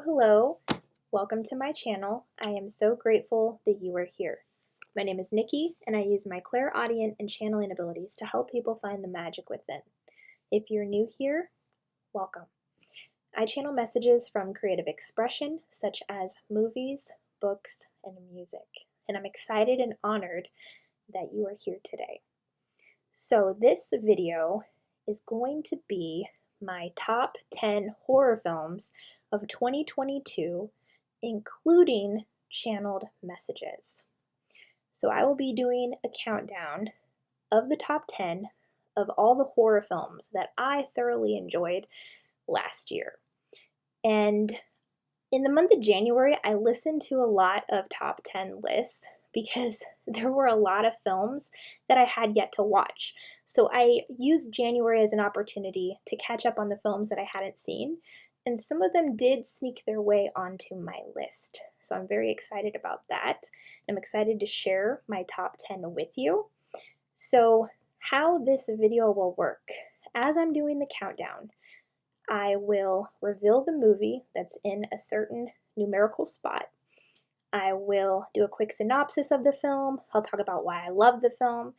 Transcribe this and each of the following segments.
Hello. Welcome to my channel. I am so grateful that you are here. My name is Nikki, and I use my clairaudient and channeling abilities to help people find the magic within. If you're new here, welcome. I channel messages from creative expression, such as movies, books, and music, and I'm excited and honored that you are here today. So this video is going to be my top 10 horror films of 2022, including channeled messages. So I will be doing a countdown of the top 10 of all the horror films that I thoroughly enjoyed last year. And in the month of January, I listened to a lot of top 10 lists because there were a lot of films that I had yet to watch. So I used January as an opportunity to catch up on the films that I hadn't seen, and some of them did sneak their way onto my list. So I'm very excited about that. I'm excited to share my top 10 with you. So how this video will work, as I'm doing the countdown, I will reveal the movie that's in a certain numerical spot. I will do a quick synopsis of the film. I'll talk about why I love the film.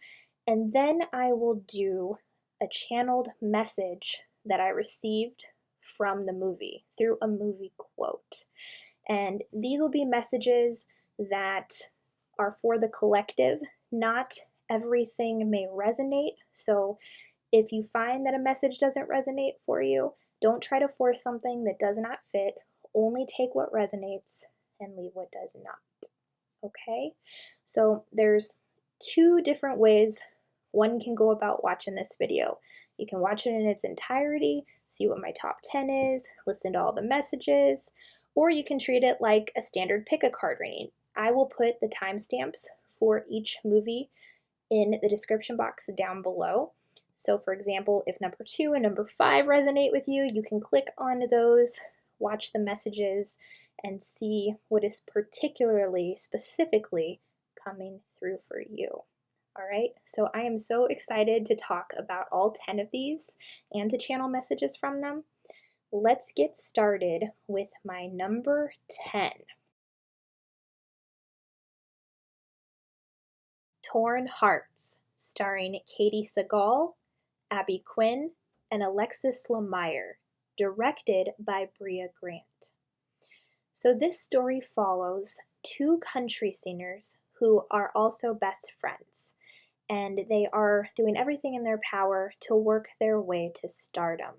And then I will do a channeled message that I received from the movie through a movie quote. And these will be messages that are for the collective. Not everything may resonate. So if you find that a message doesn't resonate for you, don't try to force something that does not fit. Only take what resonates and leave what does not. Okay? So there's two different ways one can go about watching this video. You can watch it in its entirety, see what my top 10 is, listen to all the messages, or you can treat it like a standard pick-a-card reading. I will put the timestamps for each movie in the description box down below. So for example, if number 2 and number 5 resonate with you, you can click on those, watch the messages, and see what is particularly, specifically coming through for you. All right, so I am so excited to talk about all 10 of these and to channel messages from them. Let's get started with my number 10. Torn Hearts, starring Katie Sagal, Abby Quinn, and Alexis Lemire, directed by Bria Grant. So this story follows two country singers who are also best friends, and they are doing everything in their power to work their way to stardom.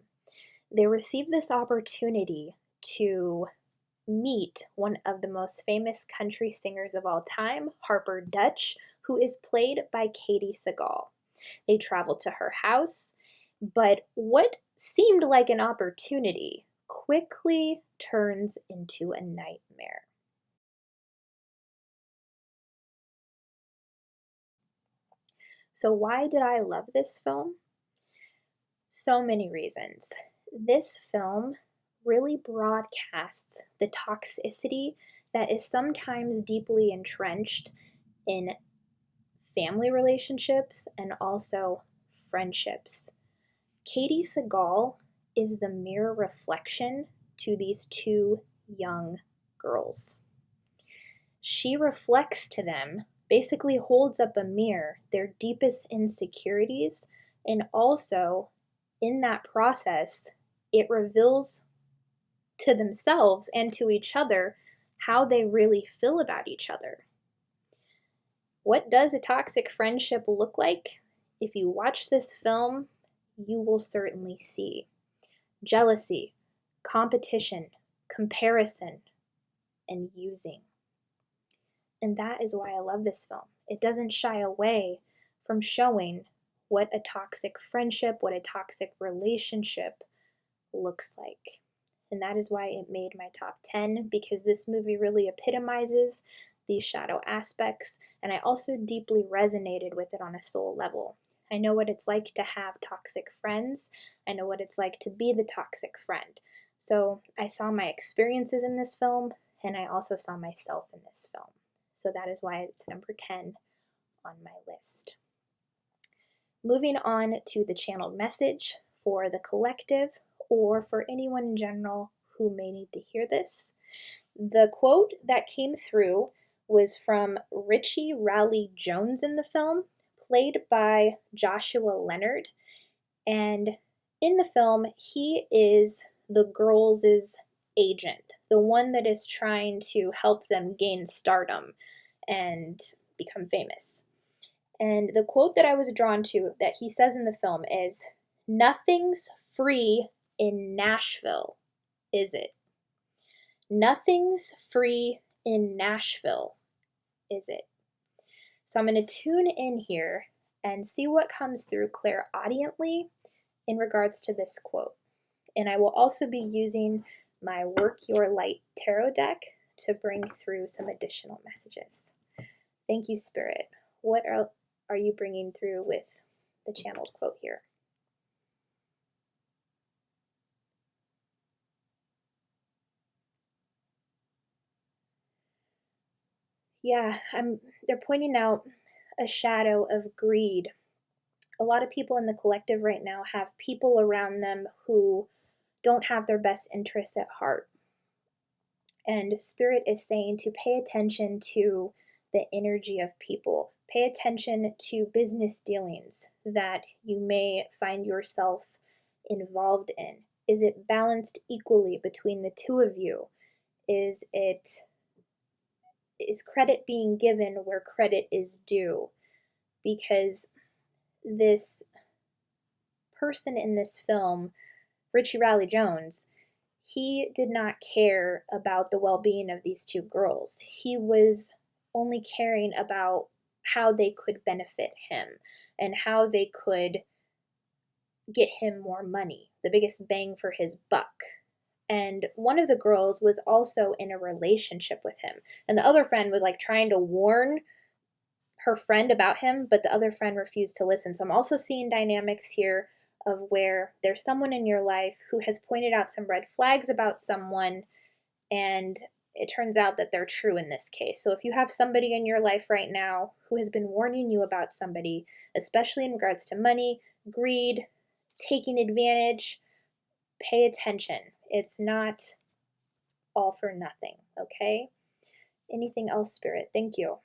They receive this opportunity to meet one of the most famous country singers of all time, Harper Dutch, who is played by Katie Sagal. They travel to her house, but what seemed like an opportunity quickly turns into a nightmare. So why did I love this film? So many reasons. This film really broadcasts the toxicity that is sometimes deeply entrenched in family relationships and also friendships. Katie Sagal is the mirror reflection to these two young girls. She reflects to them, basically holds up a mirror, their deepest insecurities, and also in that process, it reveals to themselves and to each other how they really feel about each other. What does a toxic friendship look like? If you watch this film, you will certainly see jealousy, competition, comparison, and using. And that is why I love this film. It doesn't shy away from showing what a toxic friendship, what a toxic relationship looks like. And that is why it made my top 10, because this movie really epitomizes these shadow aspects, and I also deeply resonated with it on a soul level. I know what it's like to have toxic friends. I know what it's like to be the toxic friend. So I saw my experiences in this film, and I also saw myself in this film. So that is why it's number 10 on my list. Moving on to the channeled message for the collective, or for anyone in general who may need to hear this. The quote that came through was from Richie Raleigh Jones in the film, played by Joshua Leonard. And in the film, he is the girls' agent, the one that is trying to help them gain stardom and become famous. And the quote that I was drawn to that he says in the film is, "Nothing's free in Nashville, is it? Nothing's free in Nashville, is it?" So I'm going to tune in here and see what comes through clairaudiently in regards to this quote. And I will also be using my Work Your Light tarot deck to bring through some additional messages. Thank you, Spirit. What are you bringing through with the channeled quote here? Yeah, they're pointing out a shadow of greed. A lot of people in the collective right now have people around them who don't have their best interests at heart. And Spirit is saying to pay attention to the energy of people. Pay attention to business dealings that you may find yourself involved in. Is it balanced equally between the two of you? Is credit being given where credit is due? Because this person in this film, Richie Raleigh Jones, he did not care about the well-being of these two girls. He was only caring about how they could benefit him and how they could get him more money, the biggest bang for his buck. And one of the girls was also in a relationship with him. And the other friend was like trying to warn her friend about him, but the other friend refused to listen. So I'm also seeing dynamics here of where there's someone in your life who has pointed out some red flags about someone, and it turns out that they're true in this case. So if you have somebody in your life right now who has been warning you about somebody, especially in regards to money, greed, taking advantage, pay attention. It's not all for nothing, okay? Anything else, Spirit? Thank you.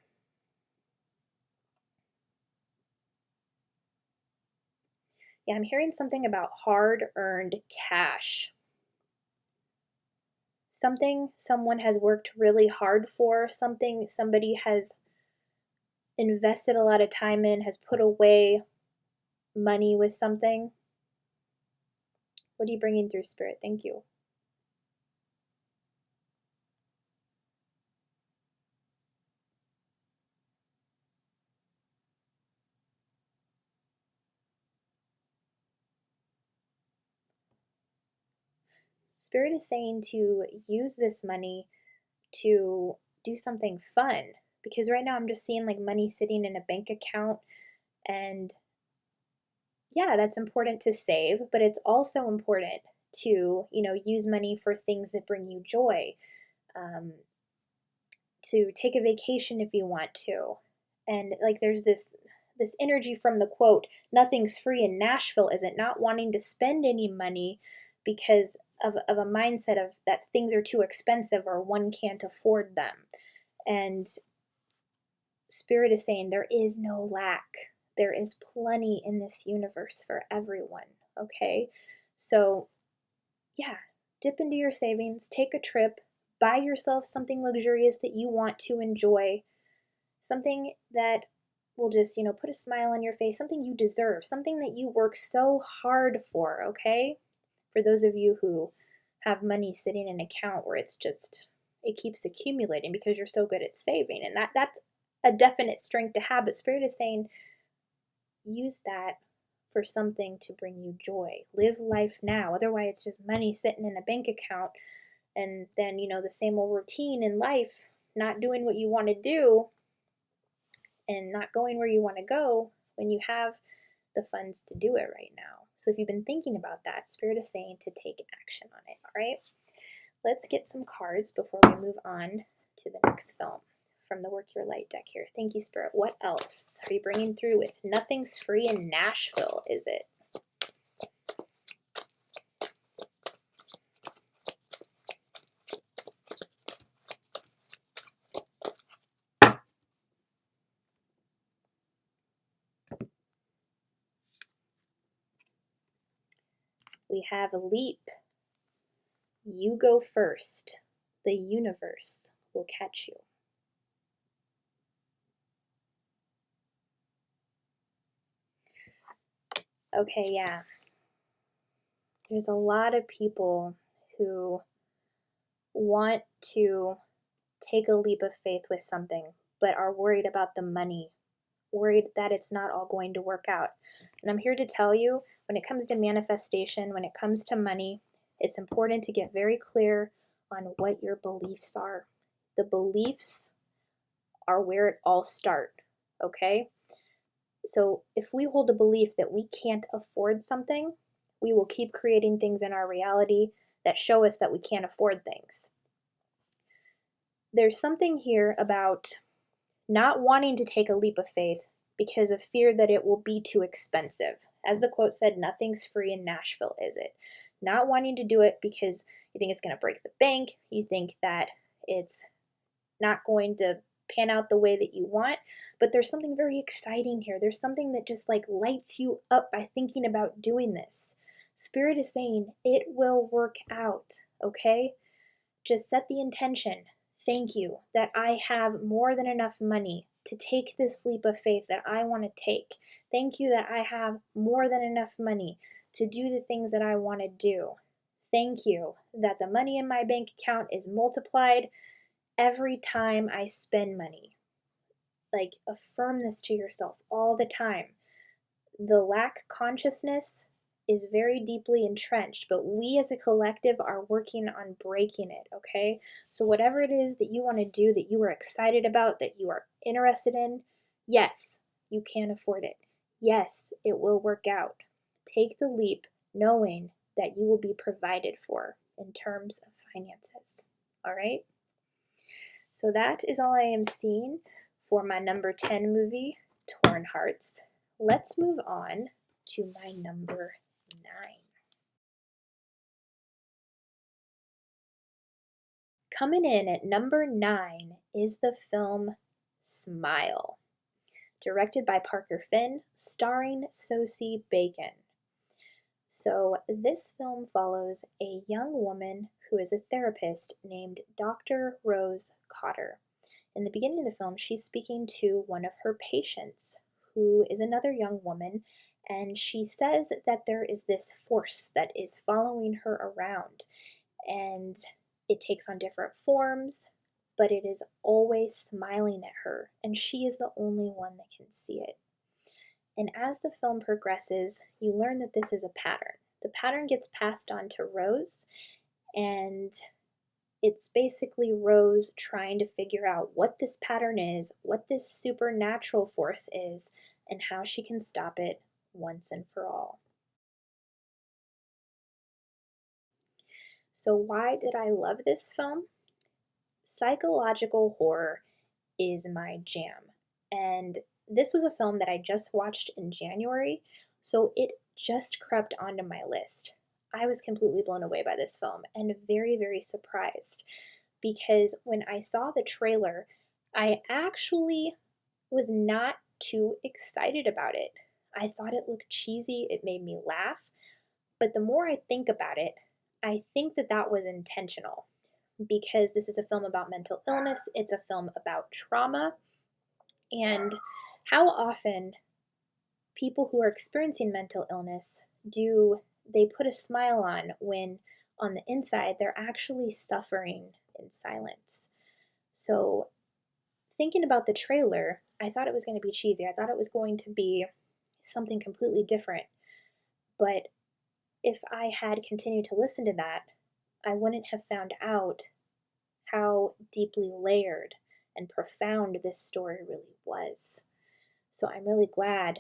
Yeah, I'm hearing something about hard-earned cash. Something someone has worked really hard for, something somebody has invested a lot of time in, has put away money with something. What are you bringing through, Spirit? Thank you. Spirit is saying to use this money to do something fun, because right now I'm just seeing like money sitting in a bank account, and yeah, that's important to save, but it's also important to, use money for things that bring you joy, to take a vacation if you want to. And like there's this energy from the quote, "Nothing's free in Nashville," is it not wanting to spend any money because of a mindset of that things are too expensive or one can't afford them. And Spirit is saying there is no lack. There is plenty in this universe for everyone, okay? So, yeah, dip into your savings, take a trip, buy yourself something luxurious that you want to enjoy, something that will just, put a smile on your face, something you deserve, something that you work so hard for, okay? For those of you who have money sitting in an account where it keeps accumulating because you're so good at saving, and that's a definite strength to have, but Spirit is saying use that for something to bring you joy. Live life now. Otherwise, it's just money sitting in a bank account, and then, the same old routine in life, not doing what you want to do and not going where you want to go when you have the funds to do it right now. So if you've been thinking about that, Spirit is saying to take action on it, all right? Let's get some cards before we move on to the next film from the Work Your Light deck here. Thank you, Spirit. What else are you bringing through with nothing's free in Nashville, is it? We have leap. You go first. The universe will catch you. Okay, yeah. There's a lot of people who want to take a leap of faith with something, but are worried about the money, worried that it's not all going to work out. And I'm here to tell you, when it comes to manifestation, when it comes to money, it's important to get very clear on what your beliefs are. The beliefs are where it all starts, okay? So if we hold a belief that we can't afford something, we will keep creating things in our reality that show us that we can't afford things. There's something here about not wanting to take a leap of faith because of fear that it will be too expensive. As the quote said, nothing's free in Nashville, is it? Not wanting to do it because you think it's going to break the bank, you think that it's not going to pan out the way that you want, but there's something very exciting here. There's something that just like lights you up by thinking about doing this. Spirit is saying it will work out, okay? Just set the intention. Thank you that I have more than enough money to take this leap of faith that I want to take. Thank you that I have more than enough money to do the things that I want to do. Thank you that the money in my bank account is multiplied every time I spend money. Like, affirm this to yourself all the time. The lack consciousness is very deeply entrenched, but we as a collective are working on breaking it, okay? So whatever it is that you want to do, that you are excited about, that you are interested in, yes, you can afford it. Yes, it will work out. Take the leap knowing that you will be provided for in terms of finances, all right? So that is all I am seeing for my number 10 movie, Torn Hearts. Let's move on to my number 9. Coming in at number 9 is the film Smile, directed by Parker Finn, starring Sosie Bacon. So this film follows a young woman who is a therapist named Dr. Rose Cotter. In the beginning of the film, she's speaking to one of her patients, who is another young woman, and she says that there is this force that is following her around, and it takes on different forms, but it is always smiling at her, and she is the only one that can see it. And as the film progresses, you learn that this is a pattern. The pattern gets passed on to Rose, and it's basically Rose trying to figure out what this pattern is, what this supernatural force is, and how she can stop it once and for all. So why did I love this film? Psychological horror is my jam. And this was a film that I just watched in January, so it just crept onto my list. I was completely blown away by this film and very, very surprised because when I saw the trailer, I actually was not too excited about it. I thought it looked cheesy, it made me laugh, but the more I think about it, I think that that was intentional because this is a film about mental illness, it's a film about trauma, and how often people who are experiencing mental illness do they put a smile on when on the inside they're actually suffering in silence. So thinking about the trailer, I thought it was going to be cheesy. I thought it was going to be something completely different. But if I had continued to listen to that, I wouldn't have found out how deeply layered and profound this story really was. So I'm really glad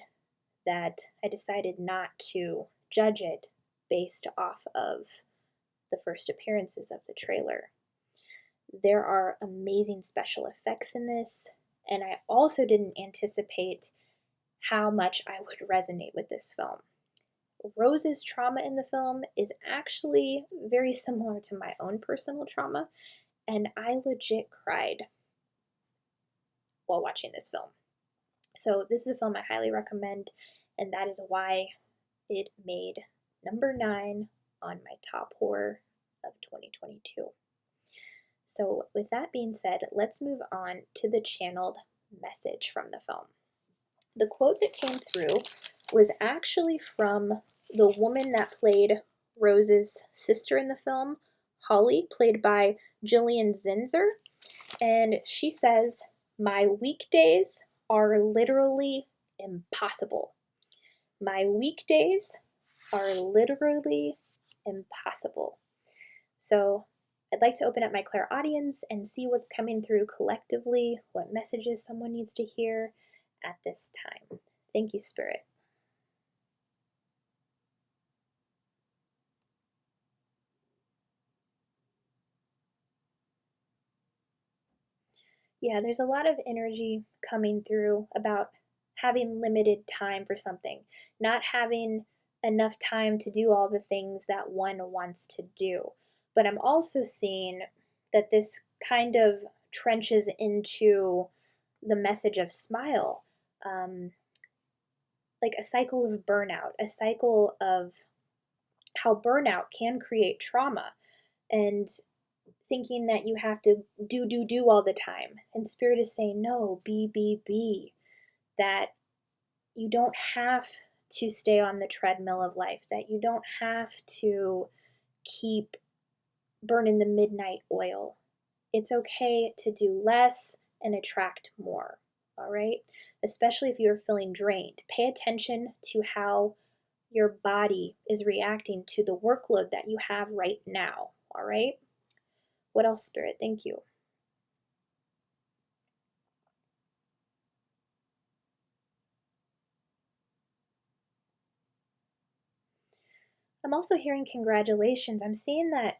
that I decided not to judge it based off of the first appearances of the trailer. There are amazing special effects in this, and I also didn't anticipate how much I would resonate with this film. Rose's trauma in the film is actually very similar to my own personal trauma, and I legit cried while watching this film. So this is a film I highly recommend, and that is why it made number 9 on my top horror of 2022. So with that being said, let's move on to the channeled message from the film. The quote that came through was actually from the woman that played Rose's sister in the film, Holly, played by Jillian Zinzer. And she says, "My weekdays are literally impossible. My weekdays are literally impossible." So I'd like to open up my clairaudience and see what's coming through collectively, what messages someone needs to hear at this time. Thank you, Spirit. Yeah, there's a lot of energy coming through about having limited time for something, not having enough time to do all the things that one wants to do. But I'm also seeing that this kind of trenches into the message of smile, like a cycle of burnout, a cycle of how burnout can create trauma, and thinking that you have to do all the time. And Spirit is saying, no, be. That you don't have to stay on the treadmill of life, that you don't have to keep burning the midnight oil. It's okay to do less and attract more, all right? Especially if you're feeling drained. Pay attention to how your body is reacting to the workload that you have right now, all right? What else, Spirit? Thank you. I'm also hearing congratulations. I'm seeing that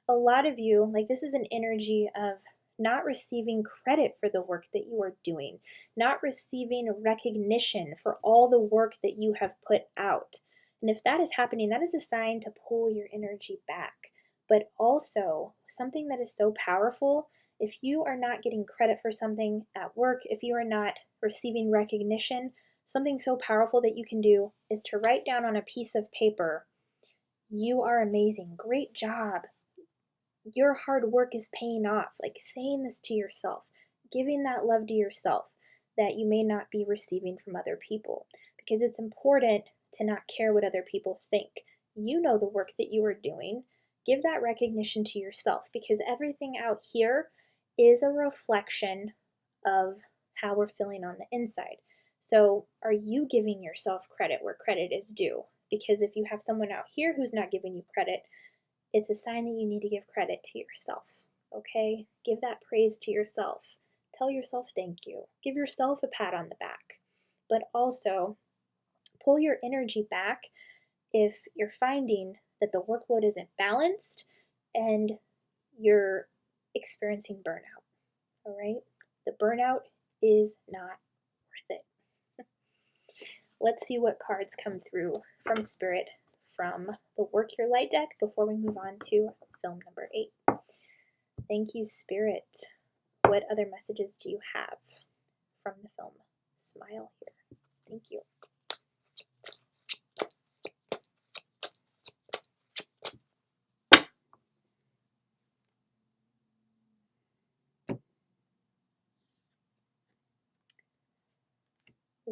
a lot of you, like this is an energy of not receiving credit for the work that you are doing, not receiving recognition for all the work that you have put out. And if that is happening, that is a sign to pull your energy back. But also, something that is so powerful, if you are not getting credit for something at work, if you are not receiving recognition, something so powerful that you can do is to write down on a piece of paper, "You are amazing. Great job. Your hard work is paying off." Like saying this to yourself, giving that love to yourself that you may not be receiving from other people. Because it's important to not care what other people think. You know the work that you are doing. Give that recognition to yourself, because everything out here is a reflection of how we're feeling on the inside. So, are you giving yourself credit where credit is due? Because if you have someone out here who's not giving you credit, it's a sign that you need to give credit to yourself, okay? Give that praise to yourself. Tell yourself thank you. Give yourself a pat on the back. But also, pull your energy back if you're finding that the workload isn't balanced and you're experiencing burnout, all right? The burnout is not worth it. Let's see what cards come through from Spirit from the Work Your Light deck before we move on to film number 8. Thank you, Spirit. What other messages do you have from the film Smile here? Thank you.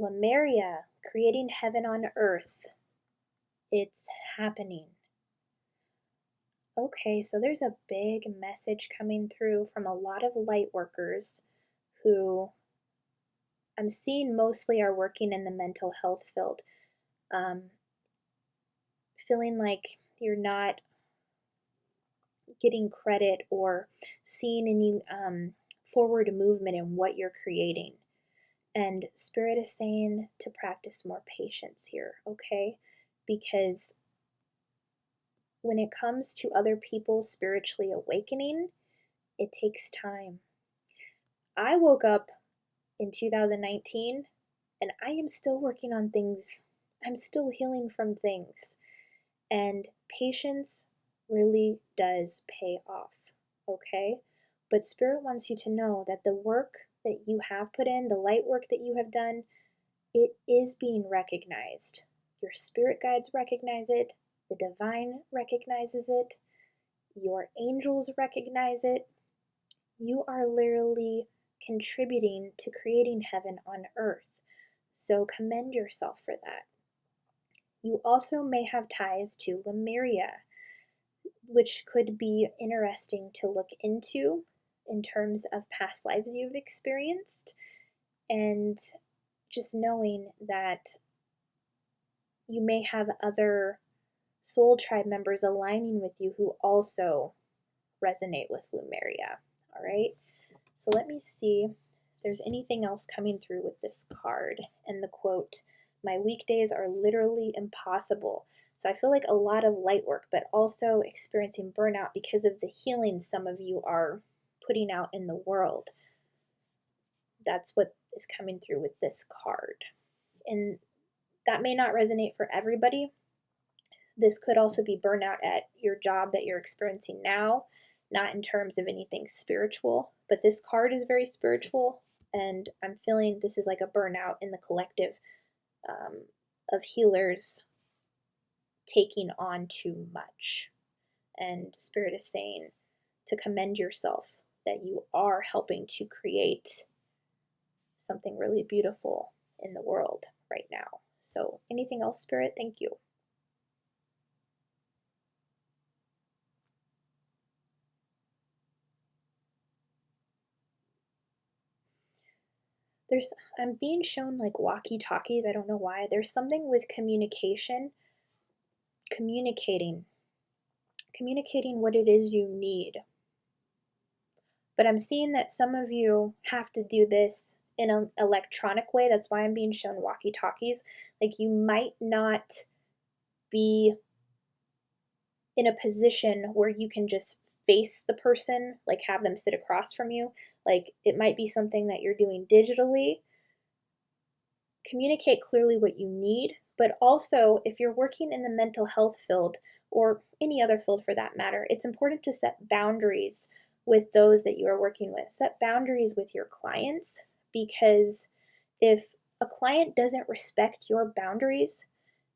Lemuria, creating heaven on earth. It's happening. Okay, so there's a big message coming through from a lot of light workers who I'm seeing mostly are working in the mental health field. Feeling like you're not getting credit or seeing any forward movement in what you're creating. And Spirit is saying to practice more patience here, okay? Because when it comes to other people spiritually awakening, it takes time. I woke up in 2019 and I am still working on things. I'm still healing from things. And patience really does pay off, okay? But Spirit wants you to know that the work that you have put in, the light work that you have done, it is being recognized. Your spirit guides recognize it. the divine recognizes it, your angels recognize it. You are literally contributing to creating heaven on earth. So commend yourself for that. You also may have ties to Lemuria, which could be interesting to look into in terms of past lives you've experienced, and just knowing that you may have other soul tribe members aligning with you who also resonate with Lemuria. All right, so let me see if there's anything else coming through with this card and the quote, "My weekdays are literally impossible." So I feel like a lot of light work, but also experiencing burnout because of the healing some of you are putting out in the world. That's what is coming through with this card. And that may not resonate for everybody. This could also be burnout at your job that you're experiencing now, not in terms of anything spiritual, but this card is very spiritual, and I'm feeling this is like a burnout in the collective of healers taking on too much. And Spirit is saying to commend yourself that you are helping to create something really beautiful in the world right now. So anything else, Spirit? Thank you. I'm being shown like walkie-talkies. I don't know why. There's something with communication, communicating what it is you need. But I'm seeing that some of you have to do this in an electronic way. That's why I'm being shown walkie-talkies. Like you might not be in a position where you can just face the person, like have them sit across from you. Like it might be something that you're doing digitally. Communicate clearly what you need, but also if you're working in the mental health field or any other field for that matter, it's important to set boundaries with those that you are working with. Set boundaries with your clients, because if a client doesn't respect your boundaries,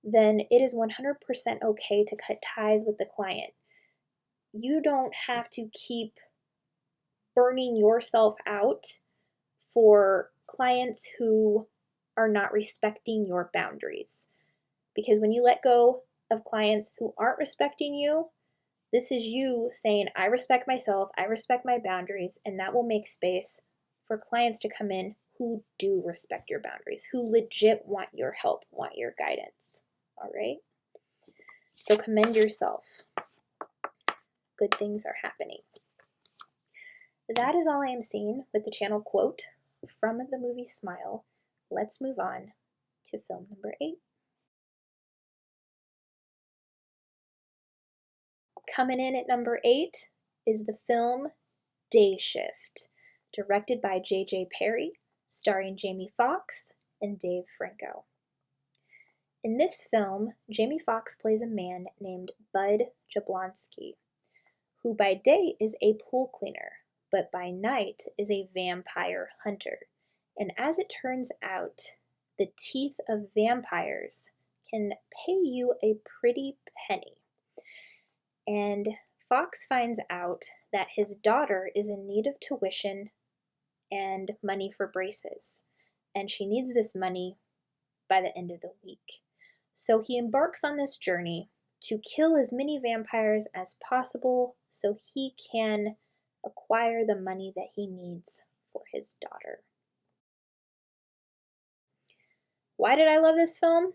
then it is 100% okay to cut ties with the client. You don't have to keep burning yourself out for clients who are not respecting your boundaries. Because when you let go of clients who aren't respecting you, this is you saying, I respect myself, I respect my boundaries, and that will make space for clients to come in who do respect your boundaries, who legit want your help, want your guidance. All right? So commend yourself. Good things are happening. That is all I am seeing with the channel quote from the movie Smile. Let's move on to film number 8. Coming in at number 8 is the film Day Shift, directed by J.J. Perry, starring Jamie Foxx and Dave Franco. In this film, Jamie Foxx plays a man named Bud Jablonski, who by day is a pool cleaner, but by night is a vampire hunter. And as it turns out, the teeth of vampires can pay you a pretty penny. And Fox finds out that his daughter is in need of tuition and money for braces, and she needs this money by the end of the week. So he embarks on this journey to kill as many vampires as possible so he can acquire the money that he needs for his daughter. Why did I love this film?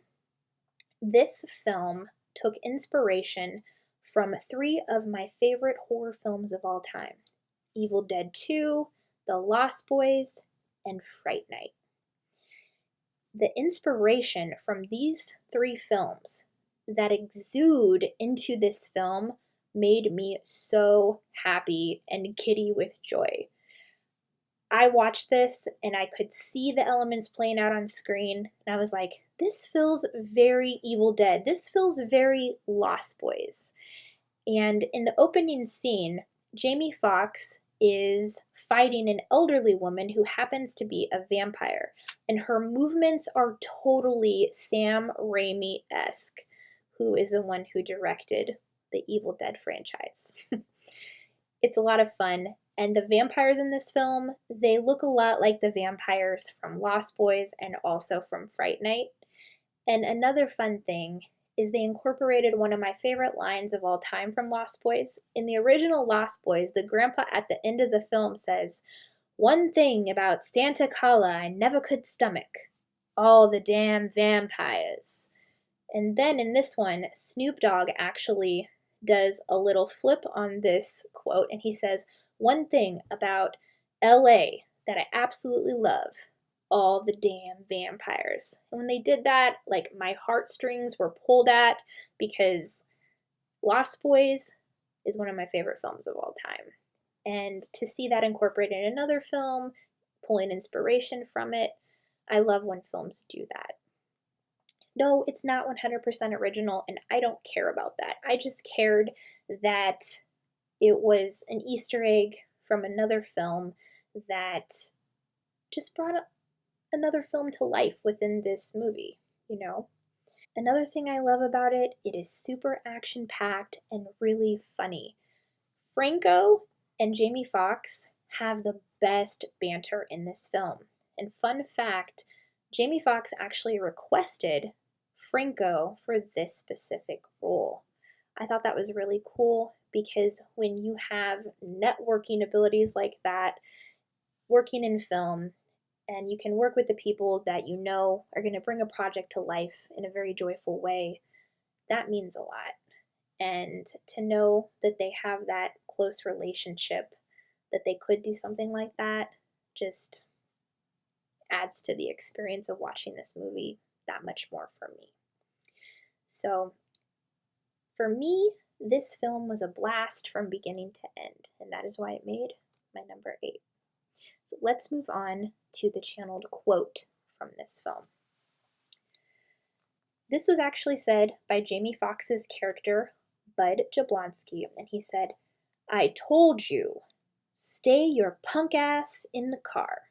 This film took inspiration from 3 of my favorite horror films of all time: Evil Dead 2, The Lost Boys, and Fright Night. The inspiration from these 3 films that exude into this film made me so happy and giddy with joy. I watched this and I could see the elements playing out on screen, and I was like, this feels very Evil Dead. This feels very Lost Boys. And in the opening scene, Jamie Foxx is fighting an elderly woman who happens to be a vampire, and her movements are totally Sam Raimi-esque, who is the one who directed the Evil Dead franchise. It's a lot of fun, and the vampires in this film, they look a lot like the vampires from Lost Boys and also from Fright Night. And another fun thing is they incorporated one of my favorite lines of all time from Lost Boys. In the original Lost Boys, the grandpa at the end of the film says, "One thing about Santa Kala I never could stomach, all the damn vampires." And then in this one, Snoop Dogg actually does a little flip on this quote, and he says, "One thing about LA that I absolutely love, all the damn vampires." And when they did that, like my heartstrings were pulled at, because Lost Boys is one of my favorite films of all time. And to see that incorporated in another film, pulling inspiration from it, I love when films do that. No, it's not 100% original, and I don't care about that. I just cared that it was an Easter egg from another film that just brought another film to life within this movie, you know? Another thing I love about it, it is super action-packed and really funny. Franco and Jamie Foxx have the best banter in this film. And fun fact, Jamie Foxx actually requested Franco for this specific role. I thought that was really cool because when you have networking abilities like that, working in film, and you can work with the people that you know are going to bring a project to life in a very joyful way, that means a lot. And to know that they have that close relationship, that they could do something like that, just adds to the experience of watching this movie that much more for me. So for me, this film was a blast from beginning to end, and that is why it made my number 8. So let's move on to the channeled quote from this film. This was actually said by Jamie Foxx's character, Bud Jablonski, and he said, "I told you, stay your punk ass in the car."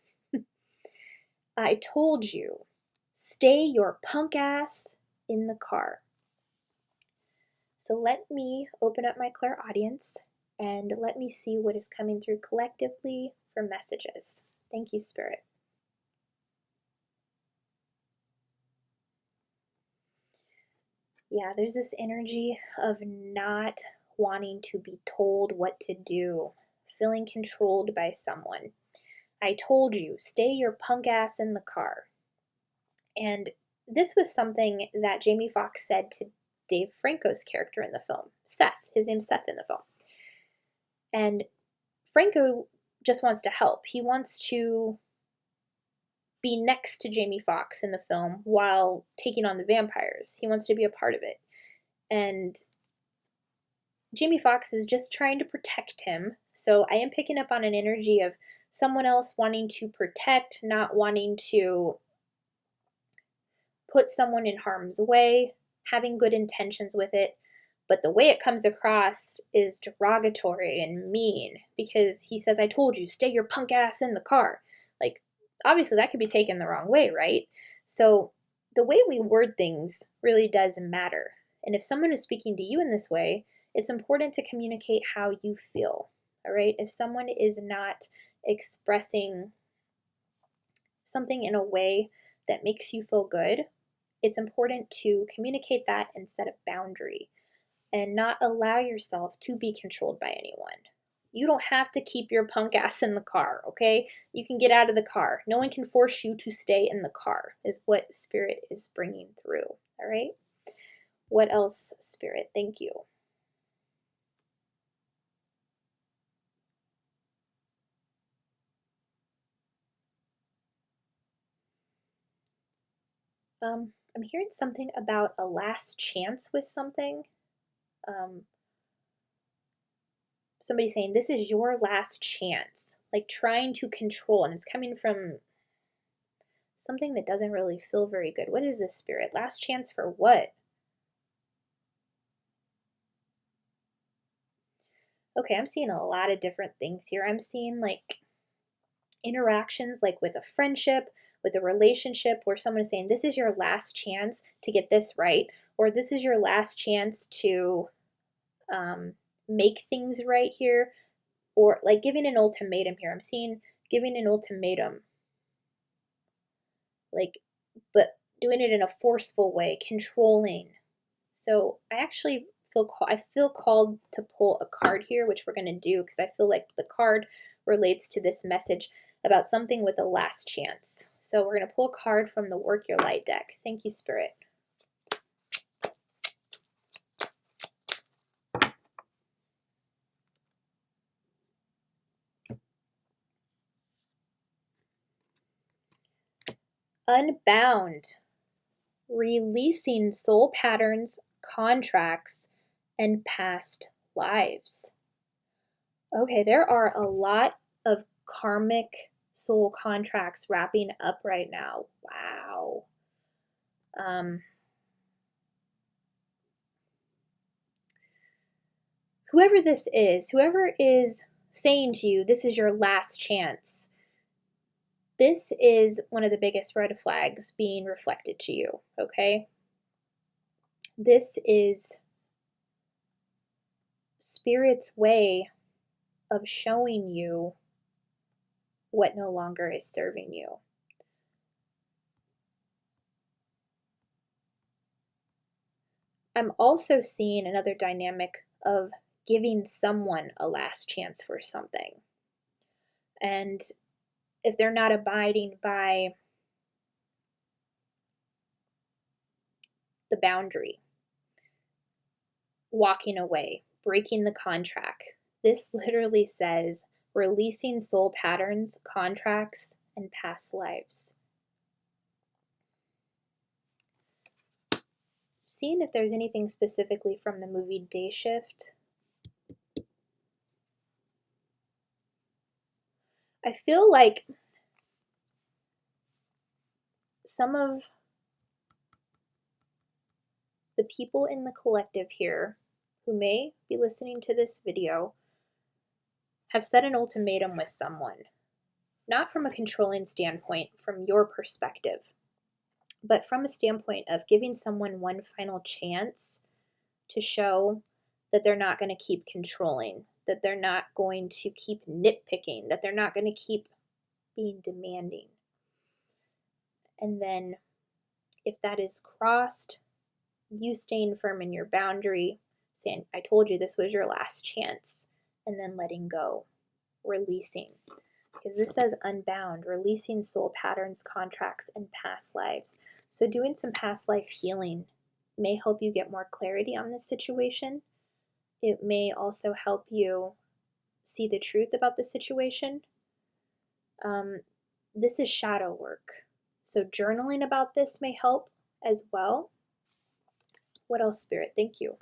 I told you, stay your punk ass in the car. So let me open up my clairaudience and let me see what is coming through collectively for messages. Thank you, Spirit. Yeah, there's this energy of not wanting to be told what to do, feeling controlled by someone. I told you, stay your punk ass in the car. And this was something that Jamie Foxx said to Dave Franco's character in the film, Seth. His name's Seth in the film. And Franco just wants to help. He wants to be next to Jamie Foxx in the film while taking on the vampires. He wants to be a part of it. And Jamie Foxx is just trying to protect him. So I am picking up on an energy of someone else wanting to protect, not wanting to put someone in harm's way, having good intentions with it. But the way it comes across is derogatory and mean because he says, "I told you, stay your punk ass in the car." Like, obviously that could be taken the wrong way, right? So the way we word things really does matter. And if someone is speaking to you in this way, it's important to communicate how you feel, all right? If someone is not expressing something in a way that makes you feel good, it's important to communicate that and set a boundary and not allow yourself to be controlled by anyone. You don't have to keep your punk ass in the car, okay? You can get out of the car. No one can force you to stay in the car, is what Spirit is bringing through, all right? What else, Spirit? Thank you. I'm hearing something about a last chance with something. Somebody saying, this is your last chance. Like trying to control, and it's coming from something that doesn't really feel very good. What is this, Spirit? Last chance for what? Okay, I'm seeing a lot of different things here. I'm seeing like interactions like with a friendship, with a relationship where someone is saying, this is your last chance to get this right, or this is your last chance to make things right here, or like giving an ultimatum here. I'm seeing giving an ultimatum, like, but doing it in a forceful way, controlling. So I feel called to pull a card here, which we're going to do because I feel like the card relates to this message about something with a last chance. So we're going to pull a card from the Work Your Light deck. Thank you, Spirit. Unbound, releasing soul patterns, contracts, and past lives. Okay, there are a lot of karmic soul contracts wrapping up right now. Wow. Whoever this is, whoever is saying to you, this is your last chance, this is one of the biggest red flags being reflected to you, okay? This is Spirit's way of showing you what no longer is serving you. I'm also seeing another dynamic of giving someone a last chance for something. And if they're not abiding by the boundary, walking away, breaking the contract, this literally says releasing soul patterns, contracts, and past lives. Seeing if there's anything specifically from the movie Day Shift. I feel like some of the people in the collective here who may be listening to this video have set an ultimatum with someone, not from a controlling standpoint from your perspective, but from a standpoint of giving someone one final chance to show that they're not going to keep controlling, that they're not going to keep nitpicking, that they're not going to keep being demanding. And then if that is crossed, you staying firm in your boundary, saying, I told you this was your last chance, and then letting go, releasing. Because this says unbound, releasing soul patterns, contracts, and past lives. So doing some past life healing may help you get more clarity on this situation. It may also help you see the truth about the situation. This is shadow work. So journaling about this may help as well. What else, Spirit? Thank you.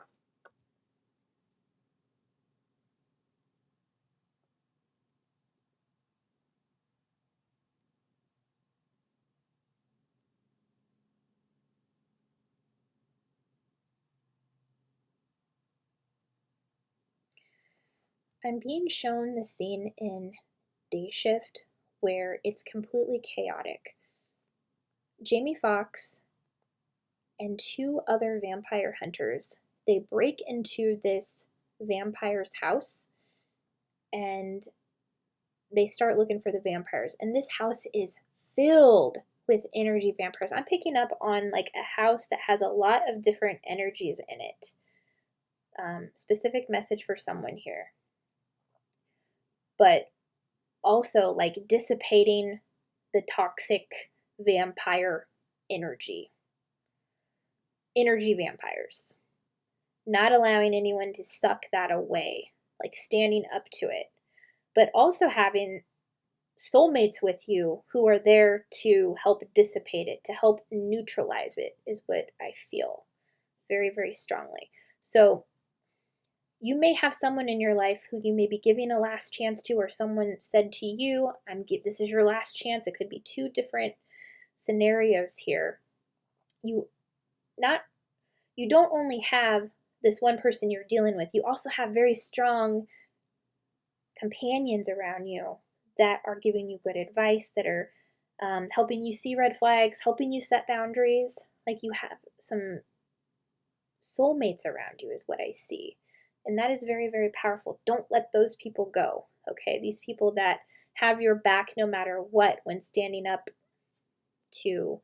I'm being shown the scene in Day Shift where it's completely chaotic. Jamie Foxx and two other vampire hunters, they break into this vampire's house and they start looking for the vampires. And this house is filled with energy vampires. I'm picking up on like a house that has a lot of different energies in it. Specific message for someone here. But also like dissipating the toxic vampire energy. Energy vampires. Not allowing anyone to suck that away, like standing up to it. But also having soulmates with you who are there to help dissipate it, to help neutralize it, is what I feel very, very strongly. So you may have someone in your life who you may be giving a last chance to, or someone said to you, this is your last chance. It could be two different scenarios here. You don't only have this one person you're dealing with, you also have very strong companions around you that are giving you good advice, that are helping you see red flags, helping you set boundaries. Like you have some soulmates around you, is what I see. And that is very, very powerful. Don't let those people go, okay? These people that have your back no matter what when standing up to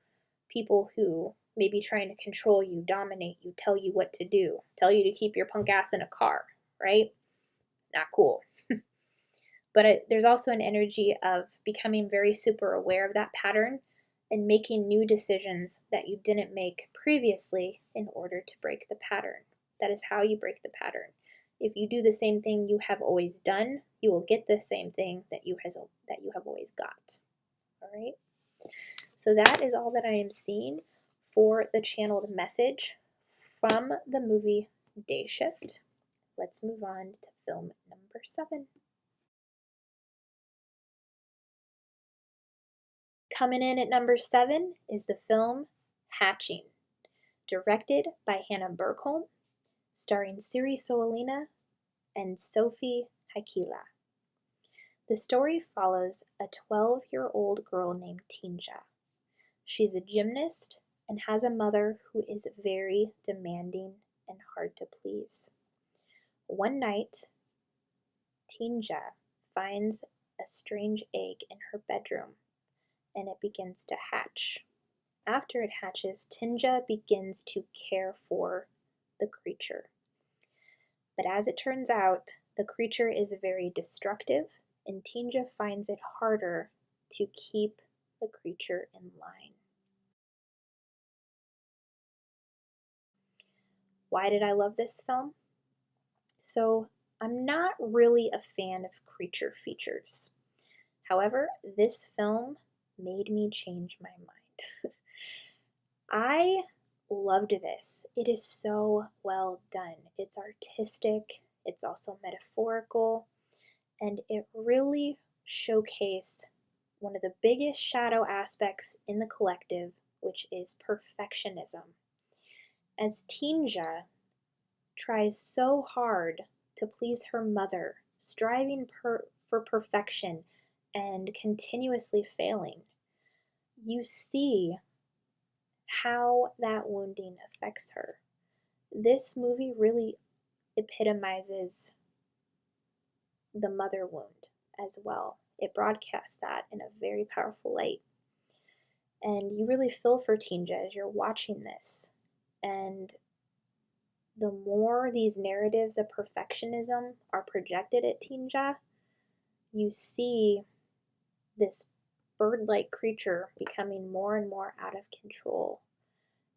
people who may be trying to control you, dominate you, tell you what to do, tell you to keep your punk ass in a car, right? Not cool. But there's also an energy of becoming very super aware of that pattern and making new decisions that you didn't make previously in order to break the pattern. That is how you break the pattern. If you do the same thing you have always done, you will get the same thing that you have always got. All right? So that is all that I am seeing for the channeled message from the movie Day Shift. Let's move on to film number 7. Coming in at number 7 is the film Hatching, directed by Hannah Burkholm, starring Siri Soalina and Sophie Haikila. The story follows a 12-year-old girl named Tinja. She's a gymnast and has a mother who is very demanding and hard to please. One night, Tinja finds a strange egg in her bedroom, and it begins to hatch. After it hatches, Tinja begins to care for the creature. But as it turns out, the creature is very destructive, and Tinja finds it harder to keep the creature in line. Why did I love this film? So, I'm not really a fan of creature features. However, this film made me change my mind. I loved this. It is so well done. It's artistic, it's also metaphorical, and it really showcased one of the biggest shadow aspects in the collective, which is perfectionism. As Tinja tries so hard to please her mother, striving for perfection and continuously failing, you see how that wounding affects her. This movie really epitomizes the mother wound as well. It broadcasts that in a very powerful light. And you really feel for Tinja as you're watching this. And the more these narratives of perfectionism are projected at Tinja, you see this bird-like creature becoming more and more out of control.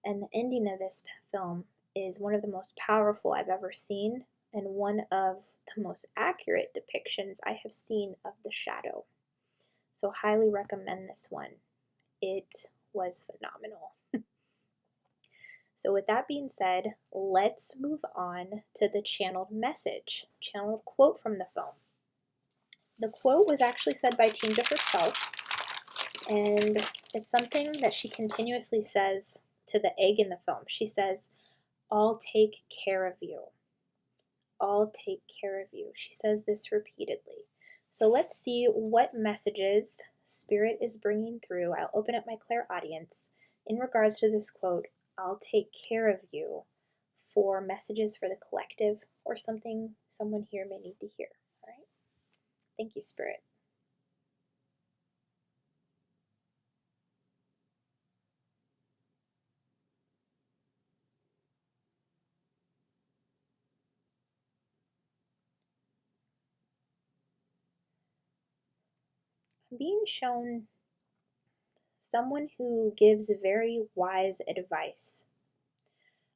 And the ending of this film is one of the most powerful I've ever seen, and one of the most accurate depictions I have seen of the shadow. So highly recommend this one. It was phenomenal. So with that being said, let's move on to the channeled message, channeled quote from the film. The quote was actually said by Tinja herself, and it's something that she continuously says to the egg in the film. She says, "I'll take care of you. I'll take care of you." She says this repeatedly. So let's see what messages Spirit is bringing through. I'll open up my clairaudience in regards to this quote, "I'll take care of you," for messages for the collective or something someone here may need to hear. All right? Thank you, Spirit. I'm being shown someone who gives very wise advice.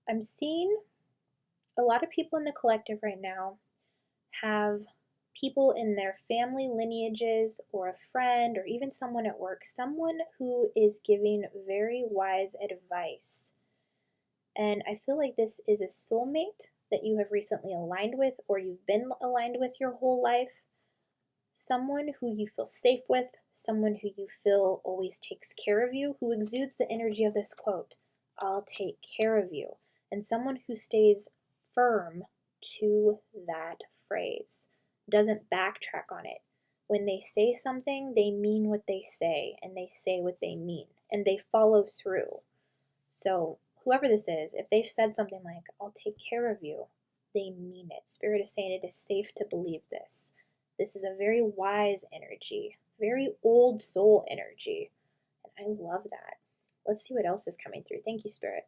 I'm seeing a lot of people in the collective right now have people in their family lineages or a friend or even someone at work, someone who is giving very wise advice. And I feel like this is a soulmate that you have recently aligned with or you've been aligned with your whole life. Someone who you feel safe with, someone who you feel always takes care of you, who exudes the energy of this quote, "I'll take care of you," and someone who stays firm to that phrase, doesn't backtrack on it, when they say something, they mean what they say, and they say what they mean, and they follow through. So whoever this is, if they've said something like, I'll take care of you, they mean it. Spirit is saying it is safe to believe this. This is a very wise energy, very old soul energy. And I love that. Let's see what else is coming through. Thank you, Spirit.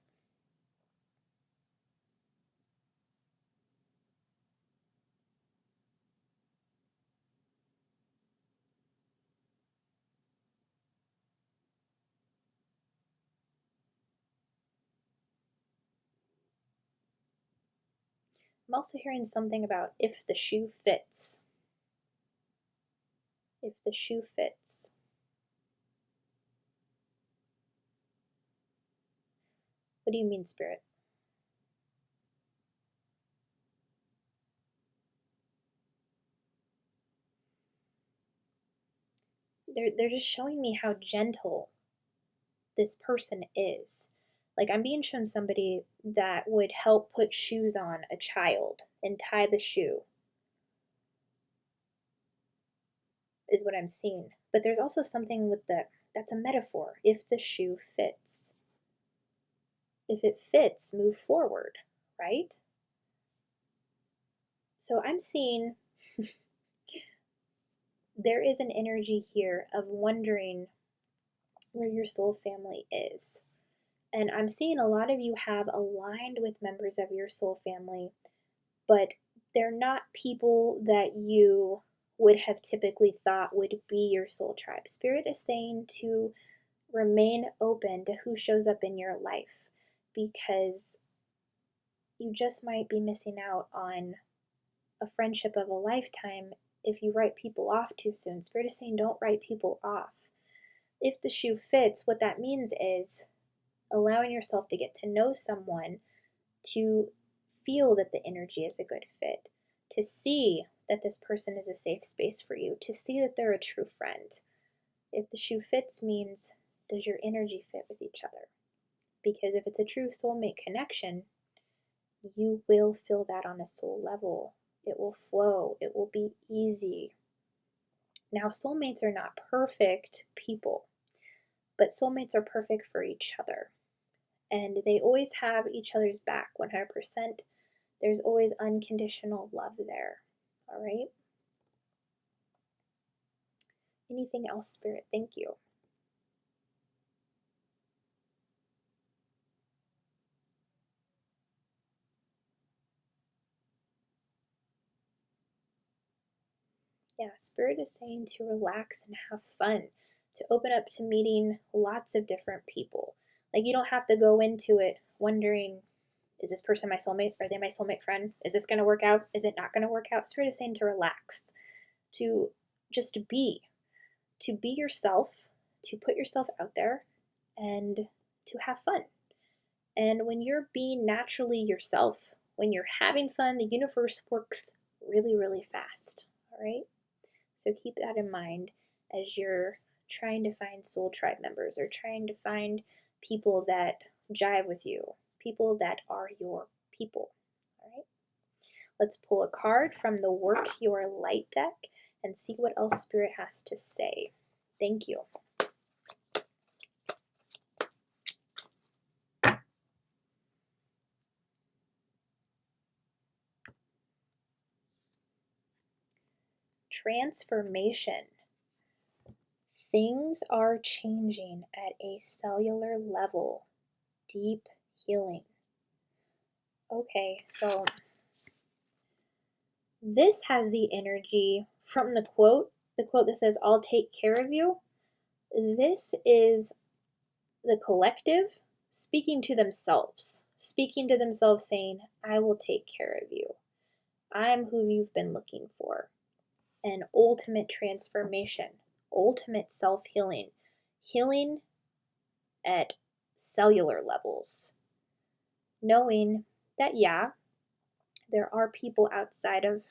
I'm also hearing something about if the shoe fits. If the shoe fits. What do you mean, Spirit? They're just showing me how gentle this person is. Like, I'm being shown somebody that would help put shoes on a child and tie the shoe, is what I'm seeing. But there's also something with that's a metaphor. If the shoe fits. If it fits, move forward, right? So I'm seeing there is an energy here of wondering where your soul family is. And I'm seeing a lot of you have aligned with members of your soul family, but they're not people that you would have typically thought would be your soul tribe. Spirit is saying to remain open to who shows up in your life, because you just might be missing out on a friendship of a lifetime if you write people off too soon. Spirit is saying don't write people off. If the shoe fits, what that means is allowing yourself to get to know someone, to feel that the energy is a good fit, to see that this person is a safe space for you, to see that they're a true friend. If the shoe fits means, does your energy fit with each other? Because if it's a true soulmate connection, you will feel that on a soul level. It will flow. It will be easy. Now, soulmates are not perfect people, but soulmates are perfect for each other. And they always have each other's back 100%. There's always unconditional love there. All right? Anything else, Spirit? Thank you. Yeah, Spirit is saying to relax and have fun, to open up to meeting lots of different people. Like, you don't have to go into it wondering, is this person my soulmate? Are they my soulmate friend? Is this going to work out? Is it not going to work out? Spirit is saying to relax, to just to be yourself, to put yourself out there, and to have fun. And when you're being naturally yourself, when you're having fun, the universe works really, really fast. All right? So keep that in mind as you're trying to find soul tribe members or trying to find people that jive with you, people that are your people. All right? Let's pull a card from the Work Your Light deck and see what else Spirit has to say. Thank you. Transformation. Things are changing at a cellular level. Deep healing. Okay, so this has the energy from the quote that says, I'll take care of you. This is the collective speaking to themselves saying, I will take care of you. I'm who you've been looking for. And ultimate transformation, ultimate self-healing, healing at cellular levels. Knowing that, yeah, there are people outside of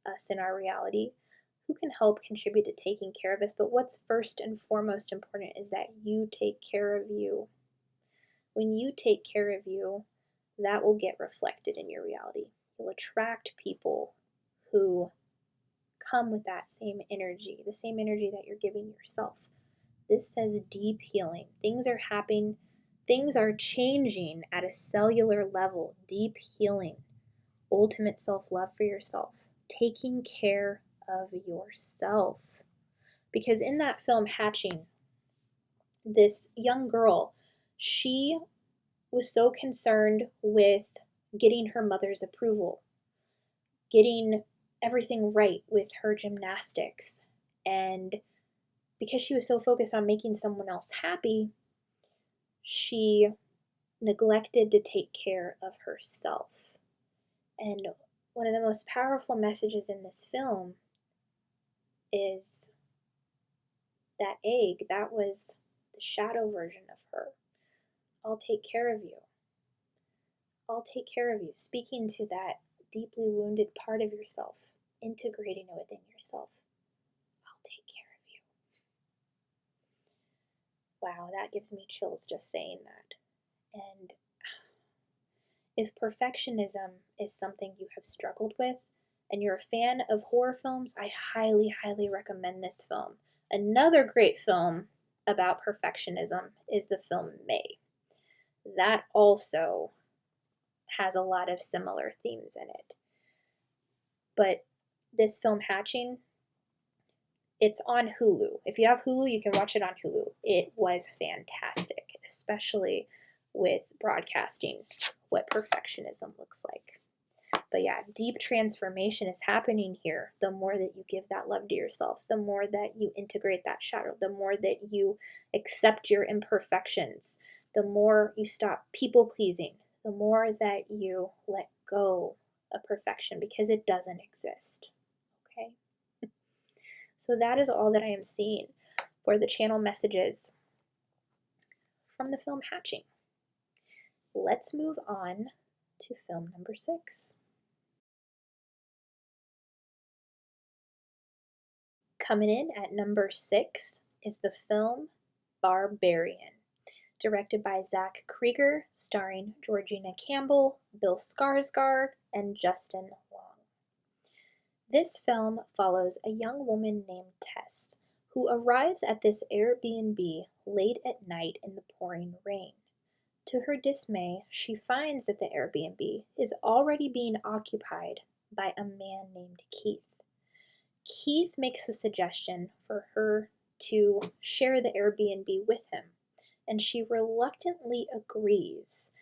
us in our reality who can help contribute to taking care of us, but what's first and foremost important is that you take care of you. When you take care of you, that will get reflected in your reality. You'll attract people who come with that same energy, the same energy that you're giving yourself. This says deep healing. Things are happening, things are changing at a cellular level, deep healing, ultimate self-love for yourself, taking care of yourself. Because in that film, Hatching, this young girl, she was so concerned with getting her mother's approval, getting everything right with her gymnastics. And because she was so focused on making someone else happy, she neglected to take care of herself. And one of the most powerful messages in this film is that egg, that was the shadow version of her. I'll take care of you. I'll take care of you. Speaking to that deeply wounded part of yourself, integrating it within yourself. I'll take care of you. Wow, that gives me chills just saying that. And if perfectionism is something you have struggled with and you're a fan of horror films, I highly, highly recommend this film. Another great film about perfectionism is the film May. That also has a lot of similar themes in it. But this film, Hatching, it's on Hulu. If you have Hulu, you can watch it on Hulu. It was fantastic, especially with broadcasting what perfectionism looks like. But yeah, deep transformation is happening here. The more that you give that love to yourself, the more that you integrate that shadow, the more that you accept your imperfections, the more you stop people pleasing, the more that you let go of perfection because it doesn't exist. Okay? So that is all that I am seeing for the channel messages from the film Hatching. Let's move on to film number 6. Coming in at number 6 is the film Barbarian, directed by Zach Krieger, starring Georgina Campbell, Bill Skarsgård, and Justin Long. This film follows a young woman named Tess, who arrives at this Airbnb late at night in the pouring rain. To her dismay, she finds that the Airbnb is already being occupied by a man named Keith. Keith makes a suggestion for her to share the Airbnb with him, and she reluctantly agrees,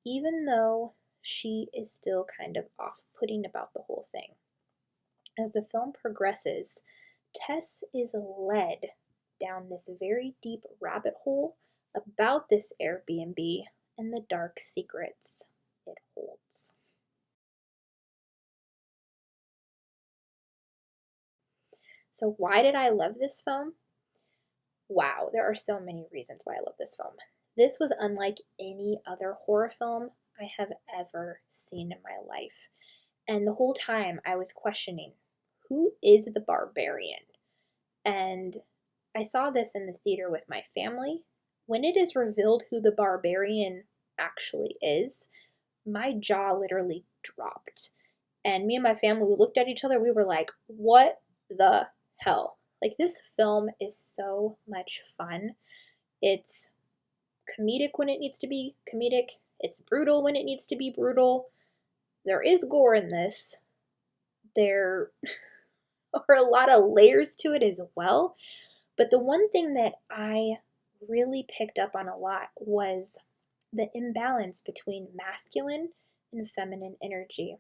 even though she is still kind of off-putting about the whole thing. As the film progresses, Tess is led down this very deep rabbit hole about this Airbnb and the dark secrets it holds. So why did I love this film? Wow, there are so many reasons why I love this film. This was unlike any other horror film I have ever seen in my life. And the whole time I was questioning, who is the barbarian? And I saw this in the theater with my family. When it is revealed who the barbarian actually is, my jaw literally dropped. And me and my family, we looked at each other, we were like, what the hell? Like, this film is so much fun. It's comedic when it needs to be comedic. It's brutal when it needs to be brutal. There is gore in this. There are a lot of layers to it as well. But the one thing that I really picked up on a lot was the imbalance between masculine and feminine energy.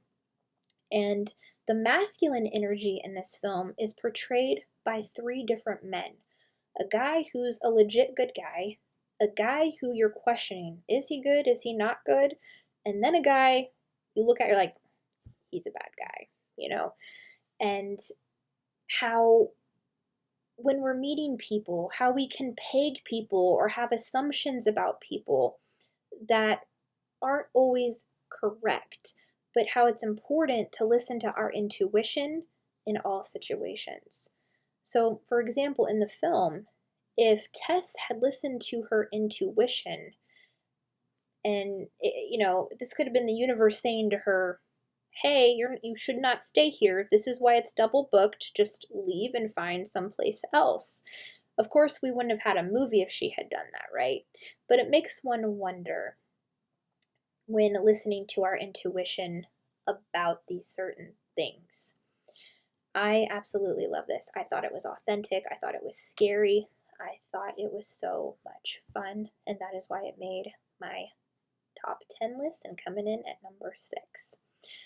And the masculine energy in this film is portrayed by 3 different men. A guy who's a legit good guy, a guy who you're questioning, is he good, is he not good? And then a guy you look at, you're like, he's a bad guy, you know? And how when we're meeting people, how we can peg people or have assumptions about people that aren't always correct, but how it's important to listen to our intuition in all situations. So, for example, in the film, if Tess had listened to her intuition, and this could have been the universe saying to her, hey, you should not stay here. This is why it's double booked. Just leave and find someplace else. Of course, we wouldn't have had a movie if she had done that, right? But it makes one wonder when listening to our intuition about these certain things. I absolutely love this. I thought it was authentic. I thought it was scary. I thought it was so much fun. And that is why it made my top 10 list and coming in at number 6.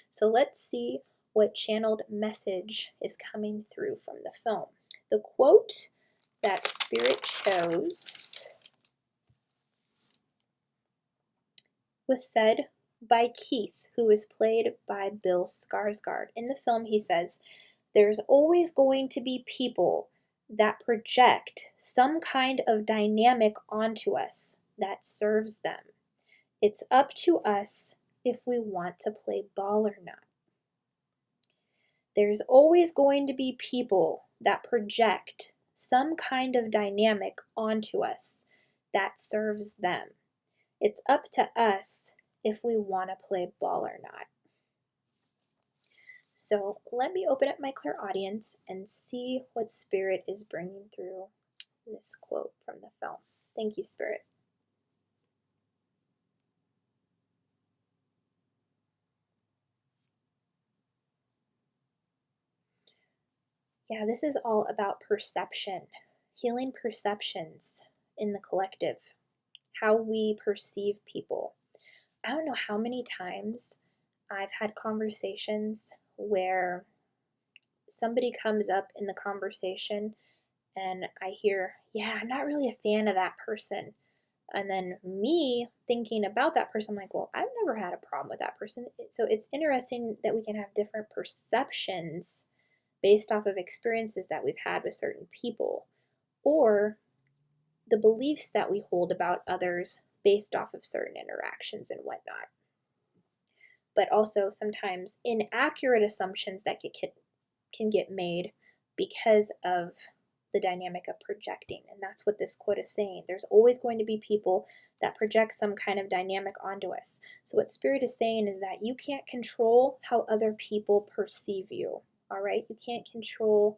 So let's see what channeled message is coming through from the film. The quote that Spirit chose was said by Keith, who is played by Bill Skarsgård. In the film, he says, "There's always going to be people that project some kind of dynamic onto us that serves them. It's up to us if we want to play ball or not. There's always going to be people that project some kind of dynamic onto us that serves them. It's up to us if we want to play ball or not." So let me open up my clairaudience and see what Spirit is bringing through this quote from the film. Thank you, Spirit. Yeah, this is all about perception, healing perceptions in the collective, how we perceive people. I don't know how many times I've had conversations where somebody comes up in the conversation and I hear, yeah, I'm not really a fan of that person. And then me thinking about that person, I'm like, well, I've never had a problem with that person. So it's interesting that we can have different perceptions based off of experiences that we've had with certain people, or the beliefs that we hold about others based off of certain interactions and whatnot. But also sometimes inaccurate assumptions that can get made because of the dynamic of projecting. And that's what this quote is saying. There's always going to be people that project some kind of dynamic onto us. So what Spirit is saying is that you can't control how other people perceive you. All right? You can't control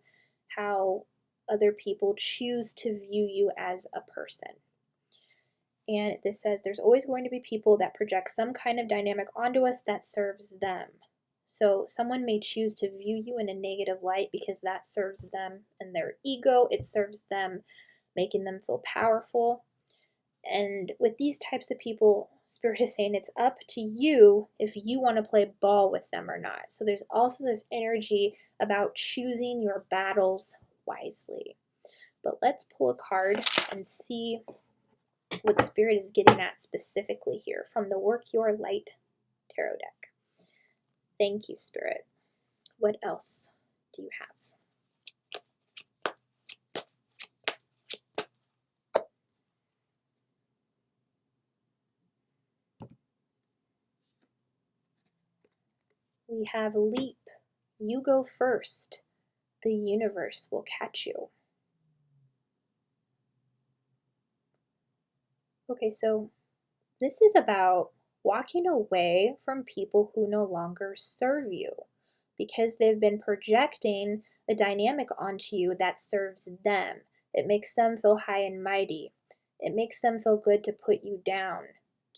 how other people choose to view you as a person. And this says there's always going to be people that project some kind of dynamic onto us that serves them. So someone may choose to view you in a negative light because that serves them and their ego. It serves them, making them feel powerful. And with these types of people, Spirit is saying it's up to you if you want to play ball with them or not. So there's also this energy about choosing your battles wisely. But let's pull a card and see what Spirit is getting at specifically here from the Work Your Light tarot deck. Thank you, Spirit. What else do you have? We have Leap. You go first. The universe will catch you. Okay, so this is about walking away from people who no longer serve you because they've been projecting a dynamic onto you that serves them. It makes them feel high and mighty. It makes them feel good to put you down,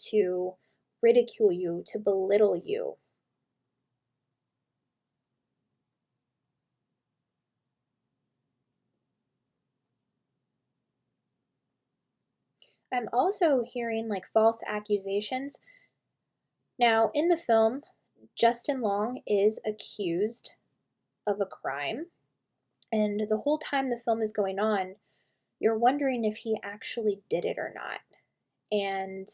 to ridicule you, to belittle you. I'm also hearing like false accusations. Now, in the film, Justin Long is accused of a crime, and the whole time the film is going on, you're wondering if he actually did it or not. And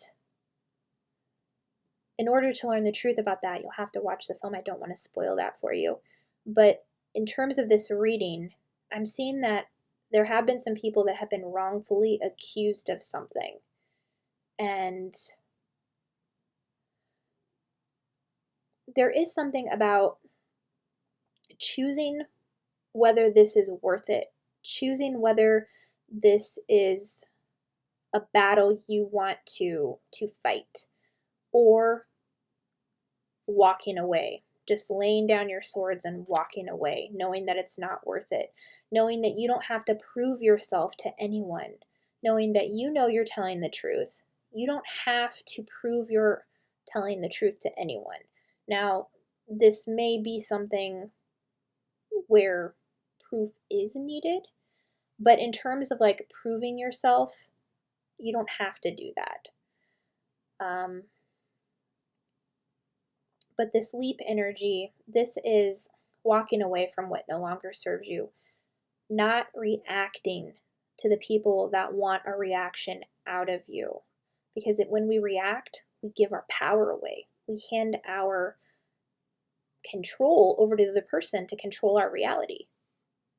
in order to learn the truth about that, you'll have to watch the film. I don't want to spoil that for you. But in terms of this reading, I'm seeing that there have been some people that have been wrongfully accused of something. And there is something about choosing whether this is worth it, choosing whether this is a battle you want to fight, or walking away just laying down your swords and walking away, knowing that it's not worth it, knowing that you don't have to prove yourself to anyone, knowing that you know you're telling the truth. You don't have to prove you're telling the truth to anyone. Now, this may be something where proof is needed, but in terms of like proving yourself, you don't have to do that. But this leap energy, this is walking away from what no longer serves you, not reacting to the people that want a reaction out of you. Because when we react, we give our power away. We hand our control over to the other person to control our reality.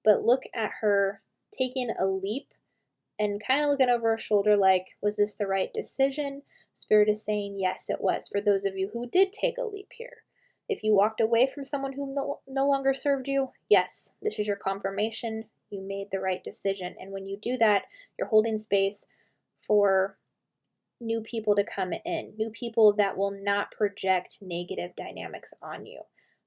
But look at her taking a leap and kind of looking over her shoulder like, was this the right decision? Spirit is saying, yes, it was. For those of you who did take a leap here. If you walked away from someone who no longer served you, yes, this is your confirmation. You made the right decision. And when you do that, you're holding space for new people to come in, new people that will not project negative dynamics on you.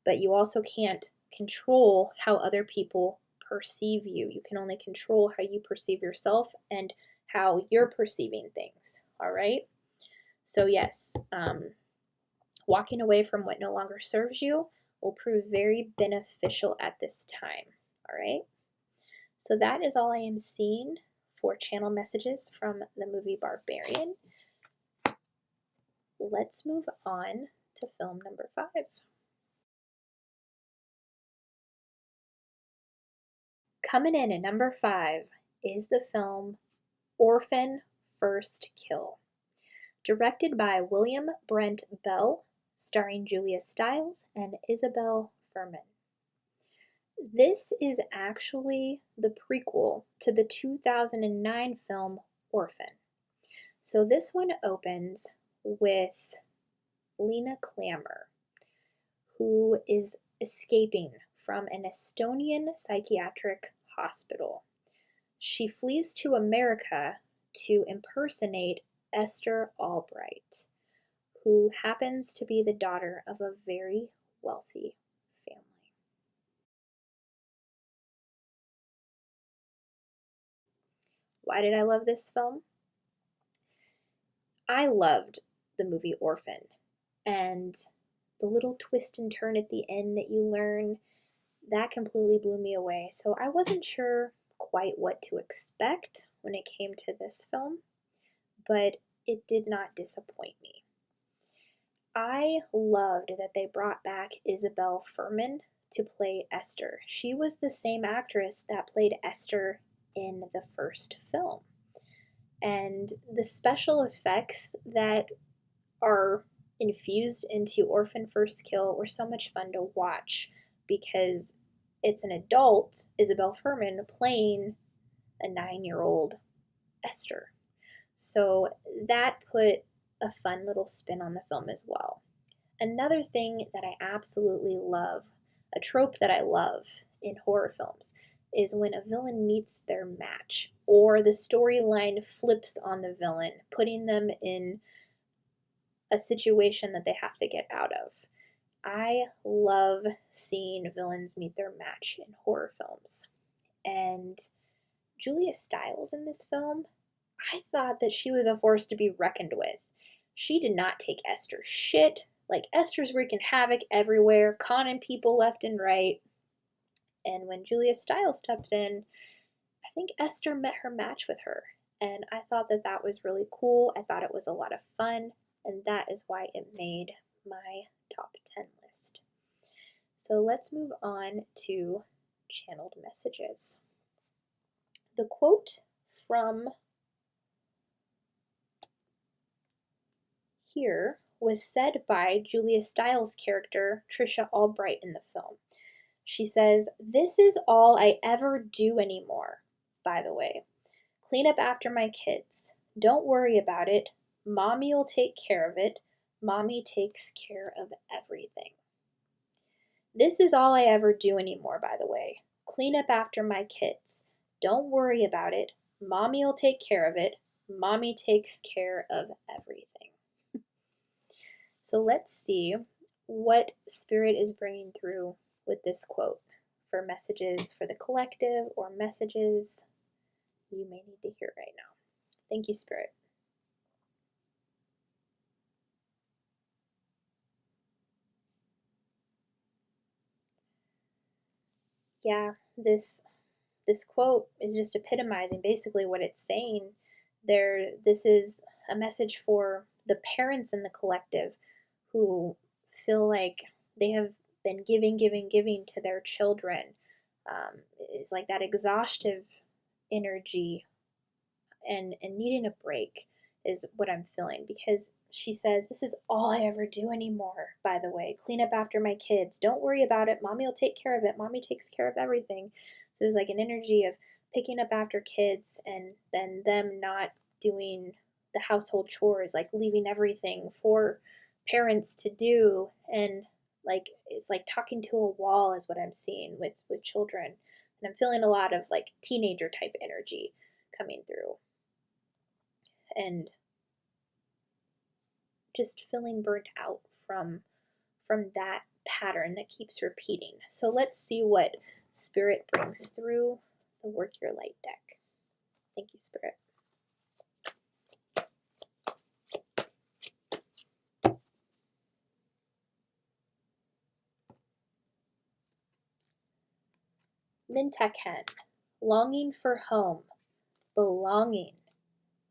But you also can't control how other people perceive you. You can only control how you perceive yourself and how you're perceiving things, all right? So yes, walking away from what no longer serves you will prove very beneficial at this time, all right? So that is all I am seeing for channel messages from the movie Barbarian. Let's move on to film number 5. Coming in at number 5 is the film Orphan First Kill, directed by William Brent Bell, starring Julia Stiles and Isabel Fuhrman. This is actually the prequel to the 2009 film Orphan. So this one opens with Lena Klammer, who is escaping from an Estonian psychiatric hospital. She flees to America to impersonate Esther Albright, who happens to be the daughter of a very wealthy family. Why did I love this film? I loved the movie Orphan, and the little twist and turn at the end that you learn, that completely blew me away. So I wasn't sure quite what to expect when it came to this film, but it did not disappoint me. I loved that they brought back Isabel Fuhrman to play Esther. She was the same actress that played Esther in the first film. And the special effects that are infused into Orphan First Kill were so much fun to watch because it's an adult, Isabel Fuhrman, playing a 9-year-old Esther. So that put a fun little spin on the film as well. Another thing that I absolutely love, a trope that I love in horror films, is when a villain meets their match or the storyline flips on the villain, putting them in a situation that they have to get out of. I love seeing villains meet their match in horror films. And Julia Stiles in this film, I thought that she was a force to be reckoned with. She did not take Esther's shit. Like, Esther's wreaking havoc everywhere, conning people left and right. And when Julia Stiles stepped in, I think Esther met her match with her. And I thought that that was really cool. I thought it was a lot of fun. And that is why it made my top 10 list. So let's move on to channeled messages. The quote from here was said by Julia Stiles' character, Trisha Albright, in the film. She says, "This is all I ever do anymore, by the way. Clean up after my kids. Don't worry about it. Mommy'll take care of it. Mommy takes care of everything. This is all I ever do anymore, by the way. Clean up after my kids. Don't worry about it. Mommy'll take care of it. Mommy takes care of everything." So let's see what Spirit is bringing through with this quote for messages for the collective or messages you may need to hear right now. Thank you, Spirit. Yeah, this quote is just epitomizing basically what it's saying. This is a message for the parents in the collective who feel like they have been giving to their children. It's like that exhaustive energy and needing a break is what I'm feeling, because she says, this is all I ever do anymore, by the way. Clean up after my kids. Don't worry about it. Mommy will take care of it. Mommy takes care of everything. So there's like an energy of picking up after kids and then them not doing the household chores, like leaving everything for parents to do. And like it's like talking to a wall is what I'm seeing with children. And I'm feeling a lot of like teenager type energy coming through. And just feeling burnt out from that pattern that keeps repeating. So let's see what Spirit brings through the Work Your Light deck. Thank you, Spirit. Mintaken, longing for home, belonging,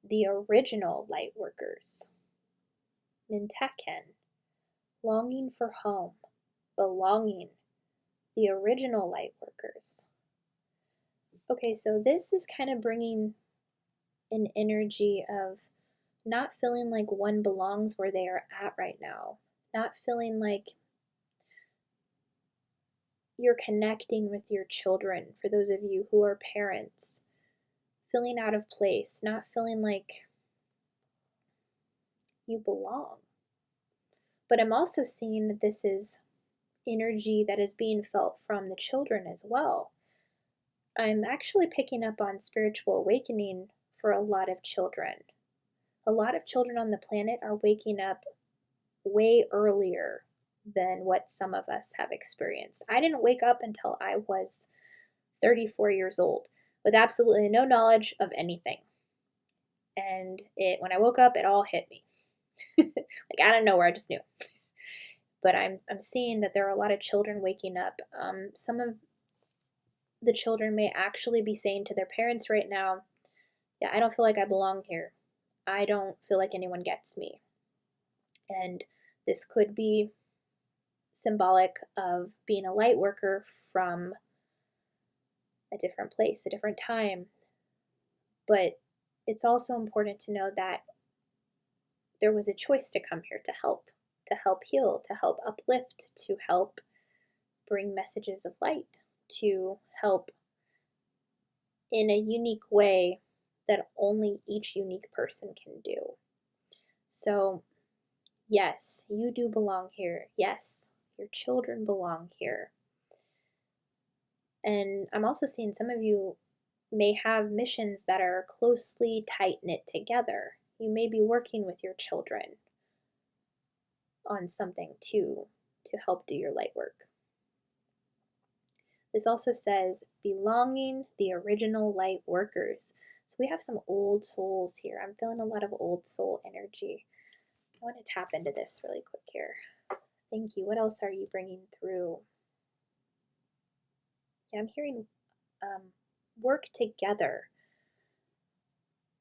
the original light workers. Mintaken, longing for home, belonging, the original light workers. Okay, so this is kind of bringing an energy of not feeling like one belongs where they are at right now, not feeling like you're connecting with your children, for those of you who are parents, feeling out of place, not feeling like you belong. But I'm also seeing that this is energy that is being felt from the children as well. I'm actually picking up on spiritual awakening for a lot of children. A lot of children on the planet are waking up way earlier than what some of us have experienced. I didn't wake up until I was 34 years old with absolutely no knowledge of anything. And when I woke up, it all hit me. Like out of nowhere, I just knew. But I'm seeing that there are a lot of children waking up. Some of the children may actually be saying to their parents right now, yeah, I don't feel like I belong here. I don't feel like anyone gets me. And this could be symbolic of being a light worker from a different place, a different time. But it's also important to know that there was a choice to come here to help heal, to help uplift, to help bring messages of light, to help in a unique way that only each unique person can do. So, yes, you do belong here. Yes, your children belong here. And I'm also seeing some of you may have missions that are closely tight-knit together. You may be working with your children on something to help do your light work. This also says, belonging, the original light workers. So we have some old souls here. I'm feeling a lot of old soul energy. I want to tap into this really quick here. Thank you. What else are you bringing through? Yeah, I'm hearing work together.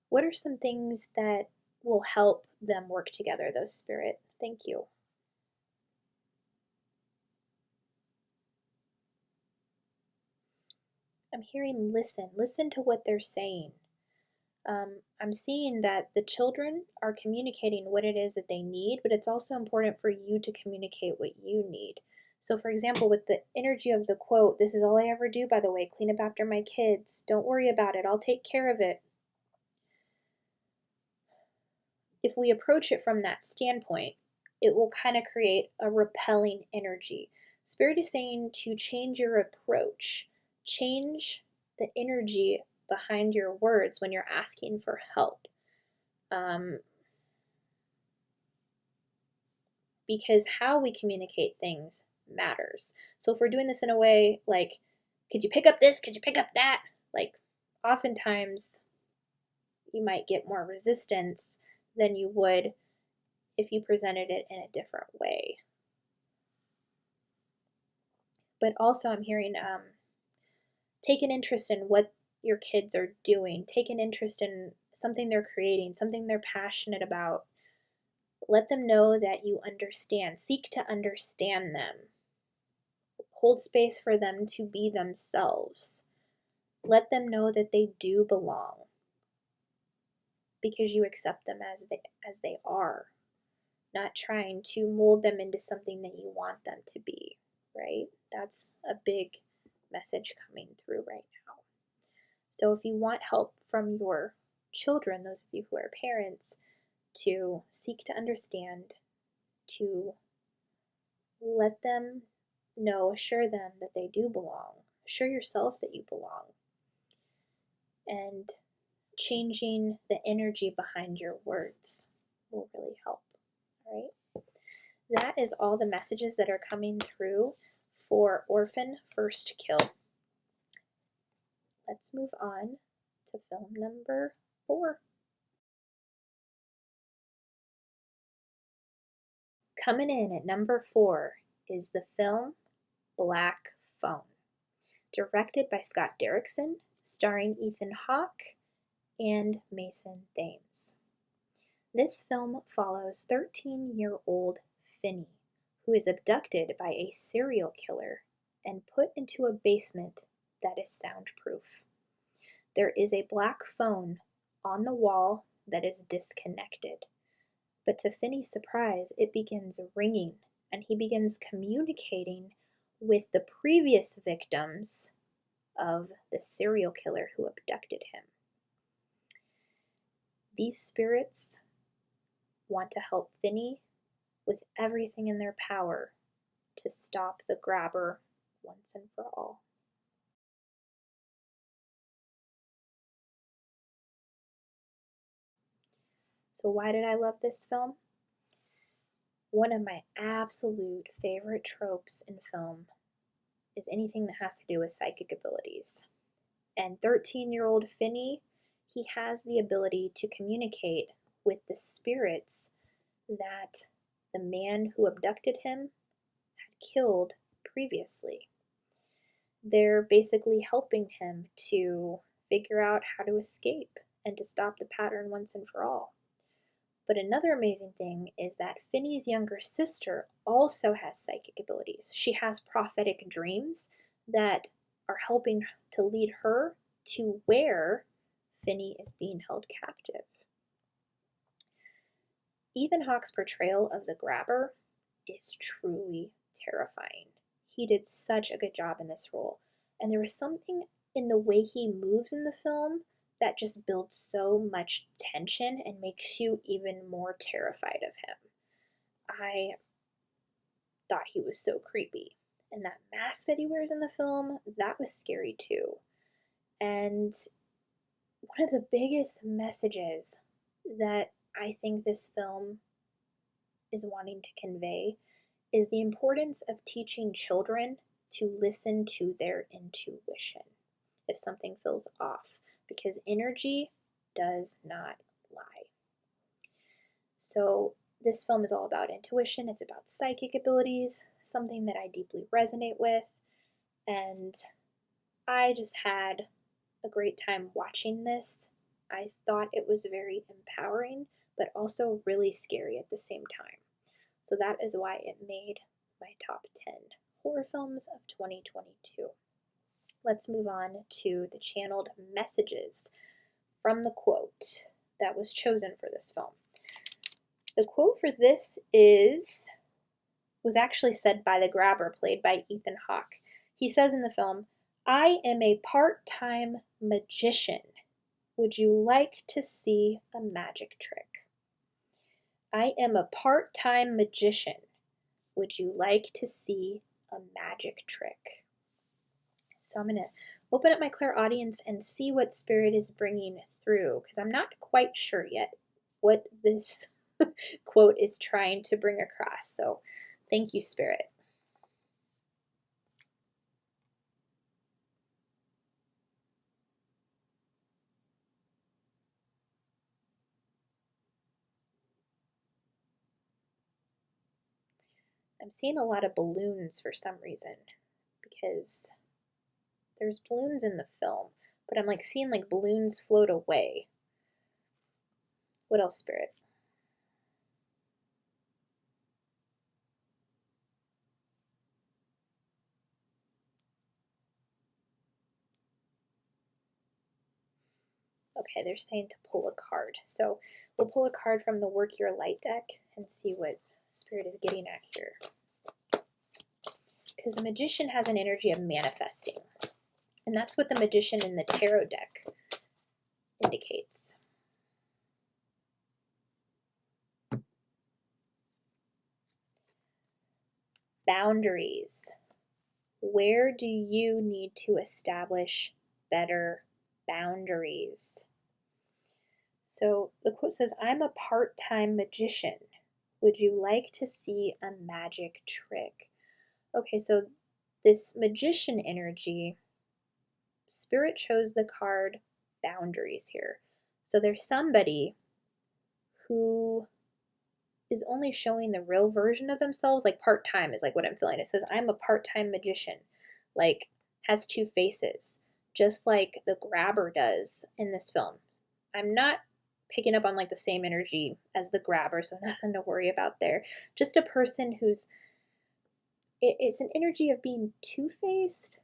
What are some things that will help them work together, though, Spirit? Thank you. I'm hearing listen. Listen to what they're saying. I'm seeing that the children are communicating what it is that they need, but it's also important for you to communicate what you need. So, for example, with the energy of the quote, this is all I ever do, by the way, clean up after my kids. Don't worry about it. I'll take care of it. If we approach it from that standpoint, it will kind of create a repelling energy. Spirit is saying to change your approach, change the energy behind your words when you're asking for help. because how we communicate things matters. So if we're doing this in a way like, could you pick up this? Could you pick up that? Like, oftentimes you might get more resistance than you would if you presented it in a different way. But also I'm hearing take an interest in what your kids are doing. Take an interest in something they're creating, something they're passionate about. Let them know that you understand. Seek to understand them. Hold space for them to be themselves. Let them know that they do belong because you accept them as they are, not trying to mold them into something that you want them to be, right? That's a big message coming through right now. So if you want help from your children, those of you who are parents, to seek to understand, to let them know, assure them that they do belong, assure yourself that you belong, and changing the energy behind your words will really help, all right? That is all the messages that are coming through for Orphan First Kill. Let's move on to film number 4. Coming in at number 4 is the film Black Phone, directed by Scott Derrickson, starring Ethan Hawke and Mason Thames. This film follows 13-year-old Finney, who is abducted by a serial killer and put into a basement that is soundproof. There is a black phone on the wall that is disconnected, but to Finney's surprise, it begins ringing, and he begins communicating with the previous victims of the serial killer who abducted him. These spirits want to help Finney with everything in their power to stop the grabber once and for all. So why did I love this film? One of my absolute favorite tropes in film is anything that has to do with psychic abilities. And 13-year-old Finney, he has the ability to communicate with the spirits that the man who abducted him had killed previously. They're basically helping him to figure out how to escape and to stop the pattern once and for all. But another amazing thing is that Finney's younger sister also has psychic abilities. She has prophetic dreams that are helping to lead her to where Finney is being held captive. Ethan Hawke's portrayal of the grabber is truly terrifying. He did such a good job in this role. And there was something in the way he moves in the film that just builds so much tension and makes you even more terrified of him. I thought he was so creepy. And that mask that he wears in the film, that was scary too. And one of the biggest messages that I think this film is wanting to convey is the importance of teaching children to listen to their intuition if something feels off, because energy does not lie. So this film is all about intuition. It's about psychic abilities, something that I deeply resonate with, and I just had a great time watching this. I thought it was very empowering, but also really scary at the same time. So that is why it made my top 10 horror films of 2022. Let's move on to the channeled messages from the quote that was chosen for this film. The quote for this was actually said by the grabber, played by Ethan Hawke. He says in the film, "I am a part-time magician. Would you like to see a magic trick?" I am a part-time magician. Would you like to see a magic trick? So I'm going to open up my clairaudience and see what spirit is bringing through, because I'm not quite sure yet what this quote is trying to bring across. So thank you, Spirit. I'm seeing a lot of balloons for some reason because there's balloons in the film, but I'm like seeing like balloons float away. What else, Spirit? Okay, they're saying to pull a card. So we'll pull a card from the Work Your Light deck and see what Spirit is getting at here. Because the Magician has an energy of manifesting. And that's what the Magician in the Tarot deck indicates. Boundaries. Where do you need to establish better boundaries? So the quote says, I'm a part-time magician. Would you like to see a magic trick? Okay, so this magician energy, Spirit chose the card boundaries here. So there's somebody who is only showing the real version of themselves, like part-time is like what I'm feeling. It says, I'm a part-time magician, like has two faces, just like the grabber does in this film. I'm not picking up on like the same energy as the grabber, so nothing to worry about there. Just a person who's, it's an energy of being two-faced,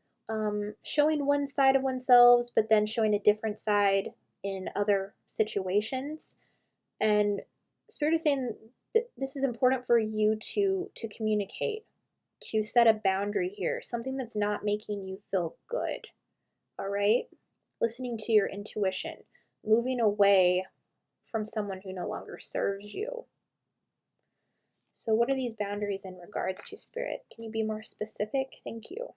showing one side of oneself, but then showing a different side in other situations. And Spirit is saying that this is important for you to communicate, to set a boundary here, something that's not making you feel good. All right? Listening to your intuition, moving away from someone who no longer serves you. So what are these boundaries in regards to, Spirit? Can you be more specific? Thank you.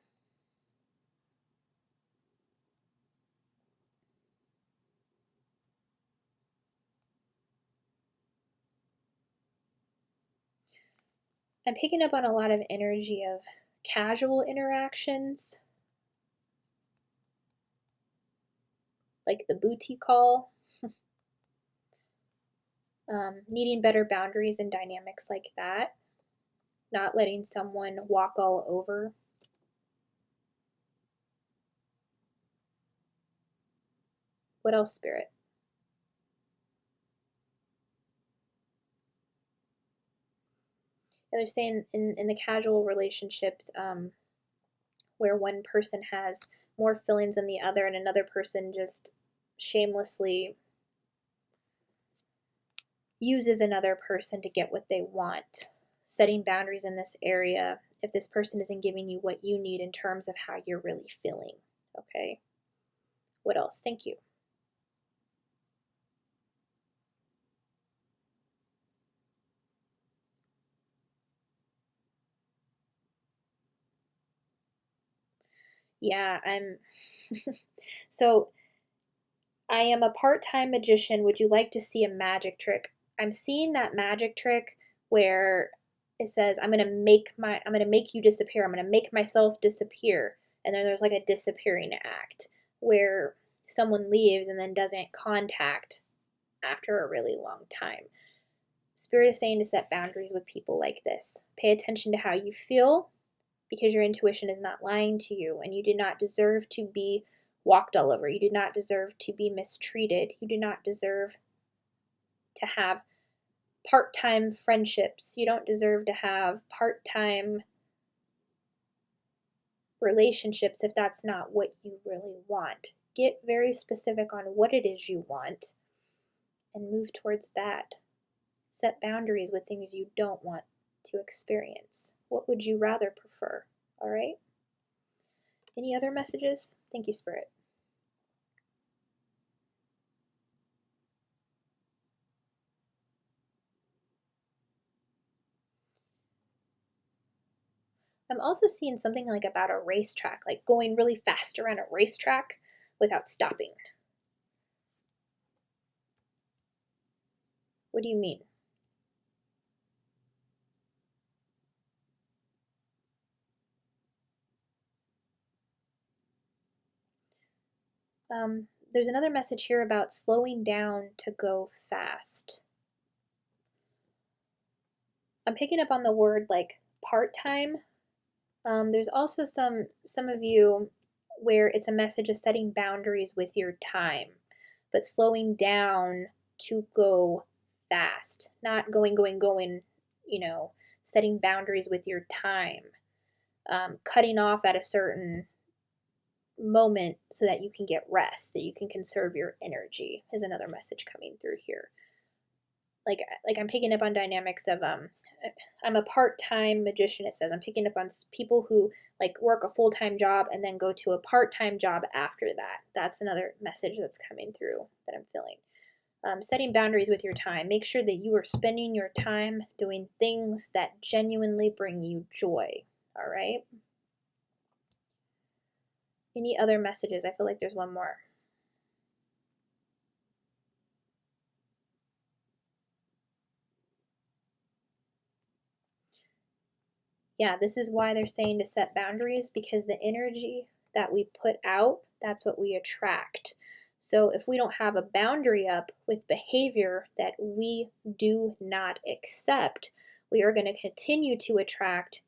I'm picking up on a lot of energy of casual interactions, like the booty call, needing better boundaries and dynamics like that, not letting someone walk all over. What else, Spirit? And they're saying in the casual relationships, where one person has more feelings than the other and another person just shamelessly uses another person to get what they want. Setting boundaries in this area if this person isn't giving you what you need in terms of how you're really feeling. Okay. What else? Thank you. Yeah, I'm so I am a part-time magician. Would you like to see a magic trick? I'm seeing that magic trick where it says I'm gonna make you disappear. I'm gonna make myself disappear. And then there's like a disappearing act where someone leaves and then doesn't contact after a really long time. Spirit is saying to set boundaries with people like this. Pay attention to how you feel because your intuition is not lying to you, and you do not deserve to be walked all over. You do not deserve to be mistreated. You do not deserve to have part-time friendships. You don't deserve to have part-time relationships if that's not what you really want. Get very specific on what it is you want and move towards that. Set boundaries with things you don't want to experience. What would you rather prefer? All right? Any other messages? Thank you, Spirit. I'm also seeing something like about a racetrack, like going really fast around a racetrack without stopping. What do you mean? There's another message here about slowing down to go fast. I'm picking up on the word like part-time. There's also some of you where it's a message of setting boundaries with your time, but slowing down to go fast, not going, setting boundaries with your time, cutting off at a certain moment so that you can get rest, that you can conserve your energy is another message coming through here. Like I'm picking up on dynamics of I'm a part-time magician. It says I'm picking up on people who like work a full-time job and then go to a part-time job after that. That's another message that's coming through that I'm feeling. Setting boundaries with your time. Make sure that you are spending your time doing things that genuinely bring you joy. All right. Any other messages? I feel like there's one more. Yeah, this is why they're saying to set boundaries, because the energy that we put out, that's what we attract. So if we don't have a boundary up with behavior that we do not accept, we are going to continue to attract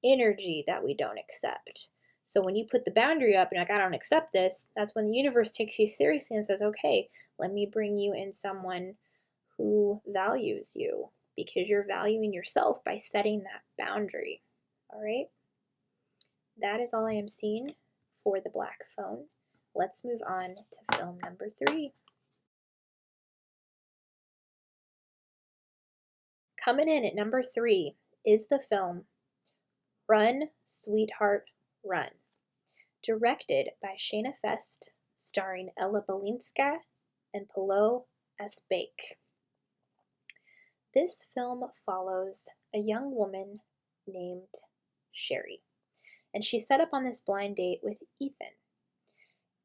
energy that we don't accept. So when you put the boundary up and you're like, I don't accept this, that's when the universe takes you seriously and says, okay, let me bring you in someone who values you, because you're valuing yourself by setting that boundary. All right, that is all I am seeing for the black phone. Let's move on to film number 3. Coming in at number 3 is the film Run, Sweetheart, Run, directed by Shana Fest, starring Ella Balinska and Polo Asbake. This film follows a young woman named Sherry, and she's set up on this blind date with Ethan,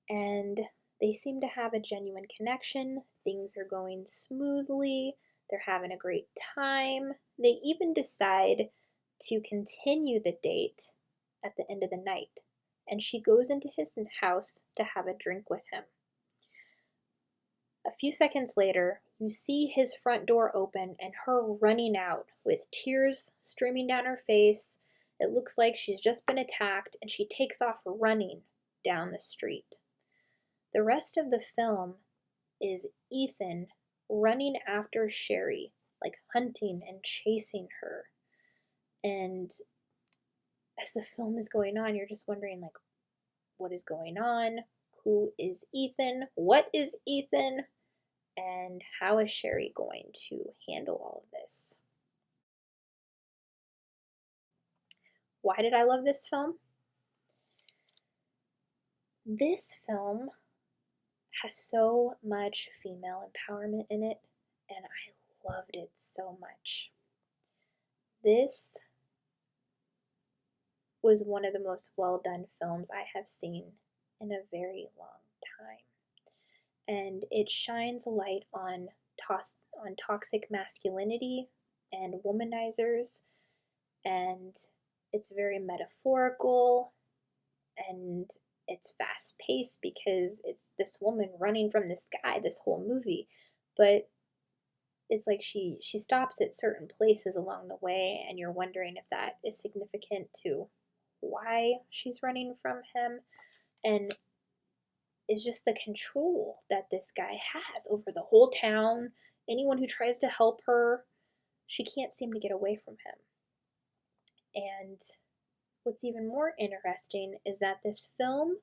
and they seem to have a genuine connection. Things are going smoothly. They're having a great time. They even decide to continue the date at the end of the night, and she goes into his house to have a drink with him. A few seconds later, you see his front door open and her running out with tears streaming down her face. It looks like she's just been attacked, and she takes off running down the street. The rest of the film is Ethan running after Sherry, like hunting and chasing her. And as the film is going on, you're just wondering, like, what is going on? Who is Ethan? What is Ethan? And how is Sherry going to handle all of this? Why did I love this film? This film has so much female empowerment in it, and I loved it so much. This was one of the most well done films I have seen in a very long time. And it shines a light on toxic masculinity and womanizers, and it's very metaphorical, and it's fast paced because it's this woman running from this guy this whole movie. But it's like she stops at certain places along the way, and you're wondering if that is significant to why she's running from him. And it's just the control that this guy has over the whole town. Anyone who tries to help her, she can't seem to get away from him. And what's even more interesting is that this film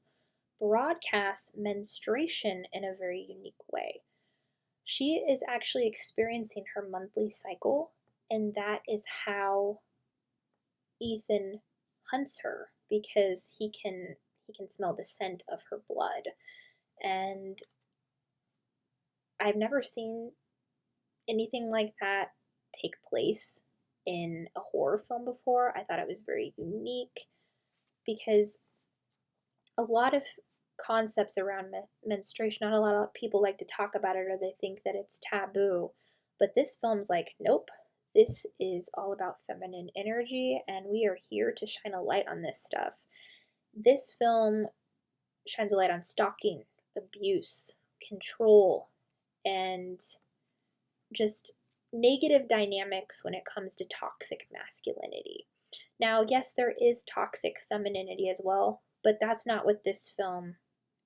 broadcasts menstruation in a very unique way. She is actually experiencing her monthly cycle, and that is how Ethan hunts her, because he can smell the scent of her blood. And I've never seen anything like that take place in a horror film before. I thought it was very unique, because a lot of concepts around menstruation, not a lot of people like to talk about it, or they think that it's taboo. But this film's like, nope, this is all about feminine energy, and we are here to shine a light on this stuff. This film shines a light on stalking, abuse, control, and just negative dynamics when it comes to toxic masculinity. Now, yes, there is toxic femininity as well, but that's not what this film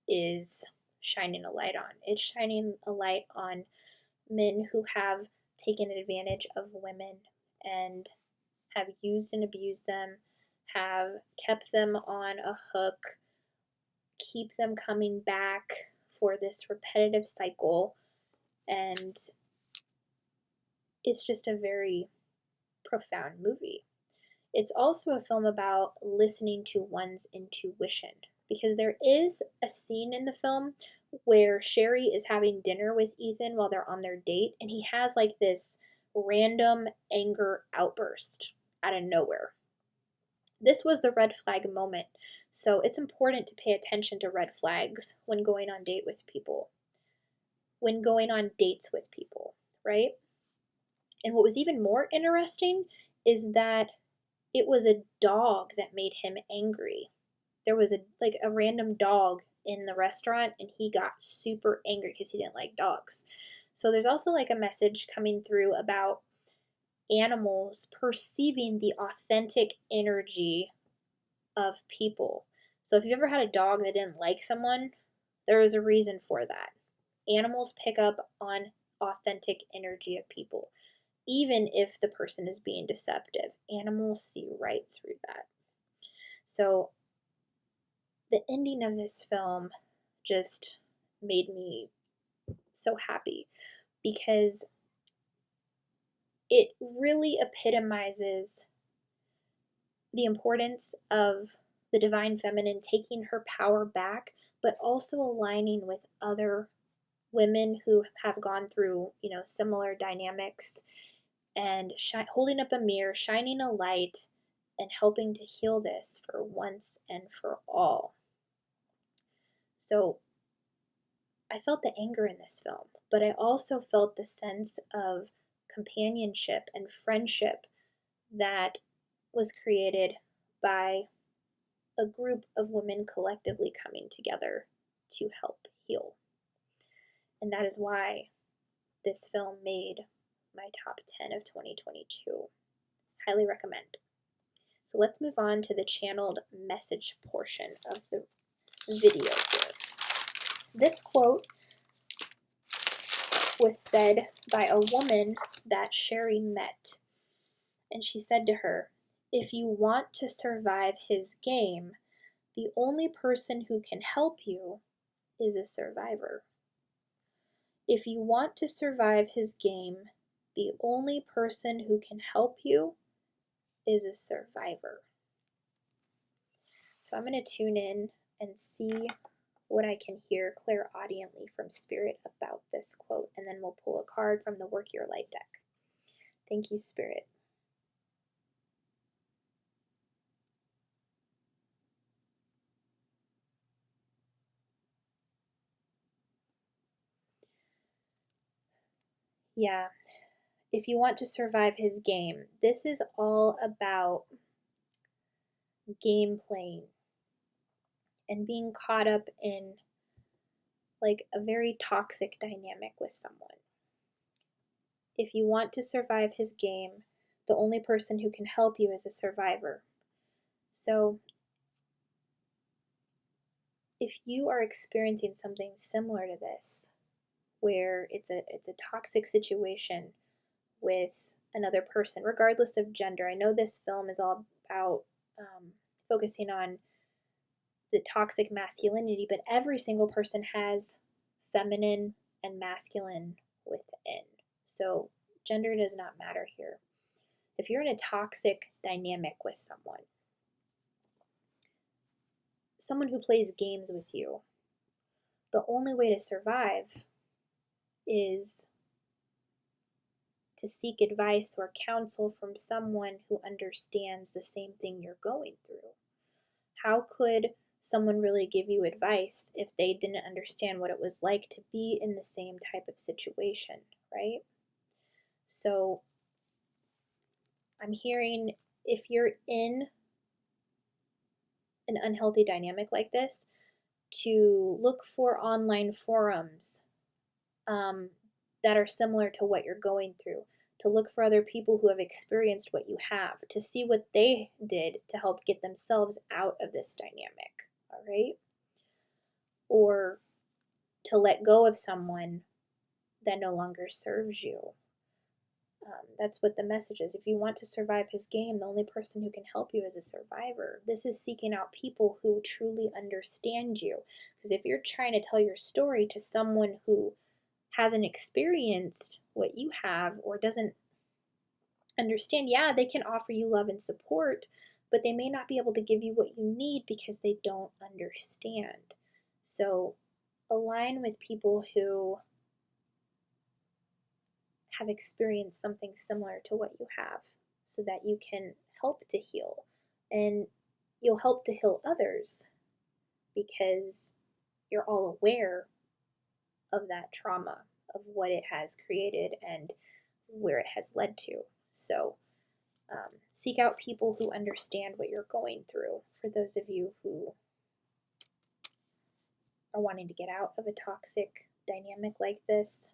is shining a light on. It's shining a light on men who have taken advantage of women and have used and abused them, have kept them on a hook, keep them coming back for this repetitive cycle, and it's just a very profound movie. It's also a film about listening to one's intuition, because there is a scene in the film where Sherry is having dinner with Ethan while they're on their date, and he has like this random anger outburst out of nowhere. This was the red flag moment, so it's important to pay attention to red flags when going on dates with people, right? And what was even more interesting is that it was a dog that made him angry. There was a random dog in the restaurant, and he got super angry because he didn't like dogs. So there's also like a message coming through about animals perceiving the authentic energy of people. So if you've ever had a dog that didn't like someone, there is a reason for that. Animals pick up on authentic energy of people. Even if the person is being deceptive, animals see right through that. So the ending of this film just made me so happy, because it really epitomizes the importance of the divine feminine taking her power back, but also aligning with other women who have gone through, similar dynamics, and holding up a mirror, shining a light, and helping to heal this for once and for all. So I felt the anger in this film, but I also felt the sense of companionship and friendship that was created by a group of women collectively coming together to help heal. And that is why this film made my top 10 of 2022. Highly recommend. So let's move on to the channeled message portion of the video here. This quote was said by a woman that Sherry met, and she said to her, "If you want to survive his game, the only person who can help you is a survivor. If you want to survive his game, the only person who can help you is a survivor." So I'm going to tune in and see what I can hear clairaudiently from Spirit about this quote, and then we'll pull a card from the Work Your Light deck. Thank you, Spirit. Yeah, if you want to survive his game, this is all about game playing and being caught up in like a very toxic dynamic with someone. If you want to survive his game, the only person who can help you is a survivor. So if you are experiencing something similar to this, where it's a toxic situation with another person, regardless of gender. I know this film is all about focusing on the toxic masculinity, but every single person has feminine and masculine within. So gender does not matter here. If you're in a toxic dynamic with someone who plays games with you, the only way to survive is to seek advice or counsel from someone who understands the same thing you're going through. How could someone really give you advice if they didn't understand what it was like to be in the same type of situation, right? So I'm hearing, if you're in an unhealthy dynamic like this, to look for online forums that are similar to what you're going through, to look for other people who have experienced what you have, to see what they did to help get themselves out of this dynamic, all right? Or to let go of someone that no longer serves you. That's what the message is. If you want to survive his game, the only person who can help you is a survivor. This is seeking out people who truly understand you. Because if you're trying to tell your story to someone who hasn't experienced what you have or doesn't understand, yeah, they can offer you love and support, but they may not be able to give you what you need because they don't understand. So align with people who have experienced something similar to what you have so that you can help to heal, and you'll help to heal others because you're all aware of that trauma, of what it has created and where it has led to. So seek out people who understand what you're going through. For those of you who are wanting to get out of a toxic dynamic like this,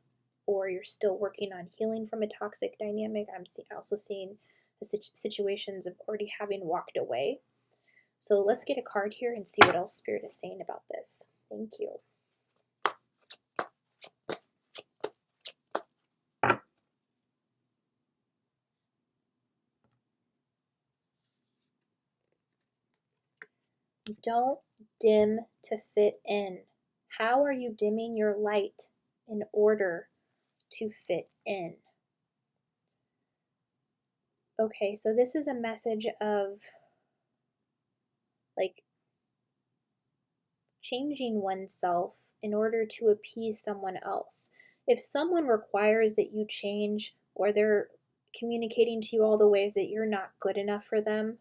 or you're still working on healing from a toxic dynamic, I'm also seeing the situations of already having walked away. So let's get a card here and see what else Spirit is saying about this. Thank you. Don't dim to fit in. How are you dimming your light in order to fit in? Okay, so this is a message of like changing oneself in order to appease someone else. If someone requires that you change, or they're communicating to you all the ways that you're not good enough for them,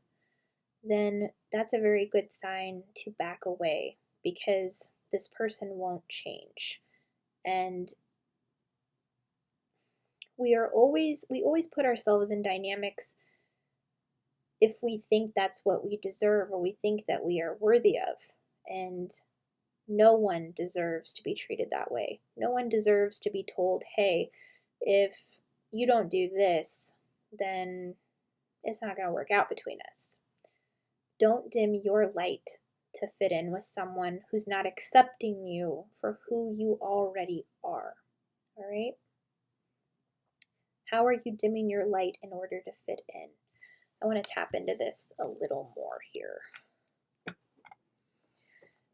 then that's a very good sign to back away, because this person won't change. And we always put ourselves in dynamics if we think that's what we deserve, or we think that we are worthy of. And no one deserves to be treated that way. No one deserves to be told, hey, if you don't do this, then it's not going to work out between us. Don't dim your light to fit in with someone who's not accepting you for who you already are. All right? How are you dimming your light in order to fit in? I want to tap into this a little more here.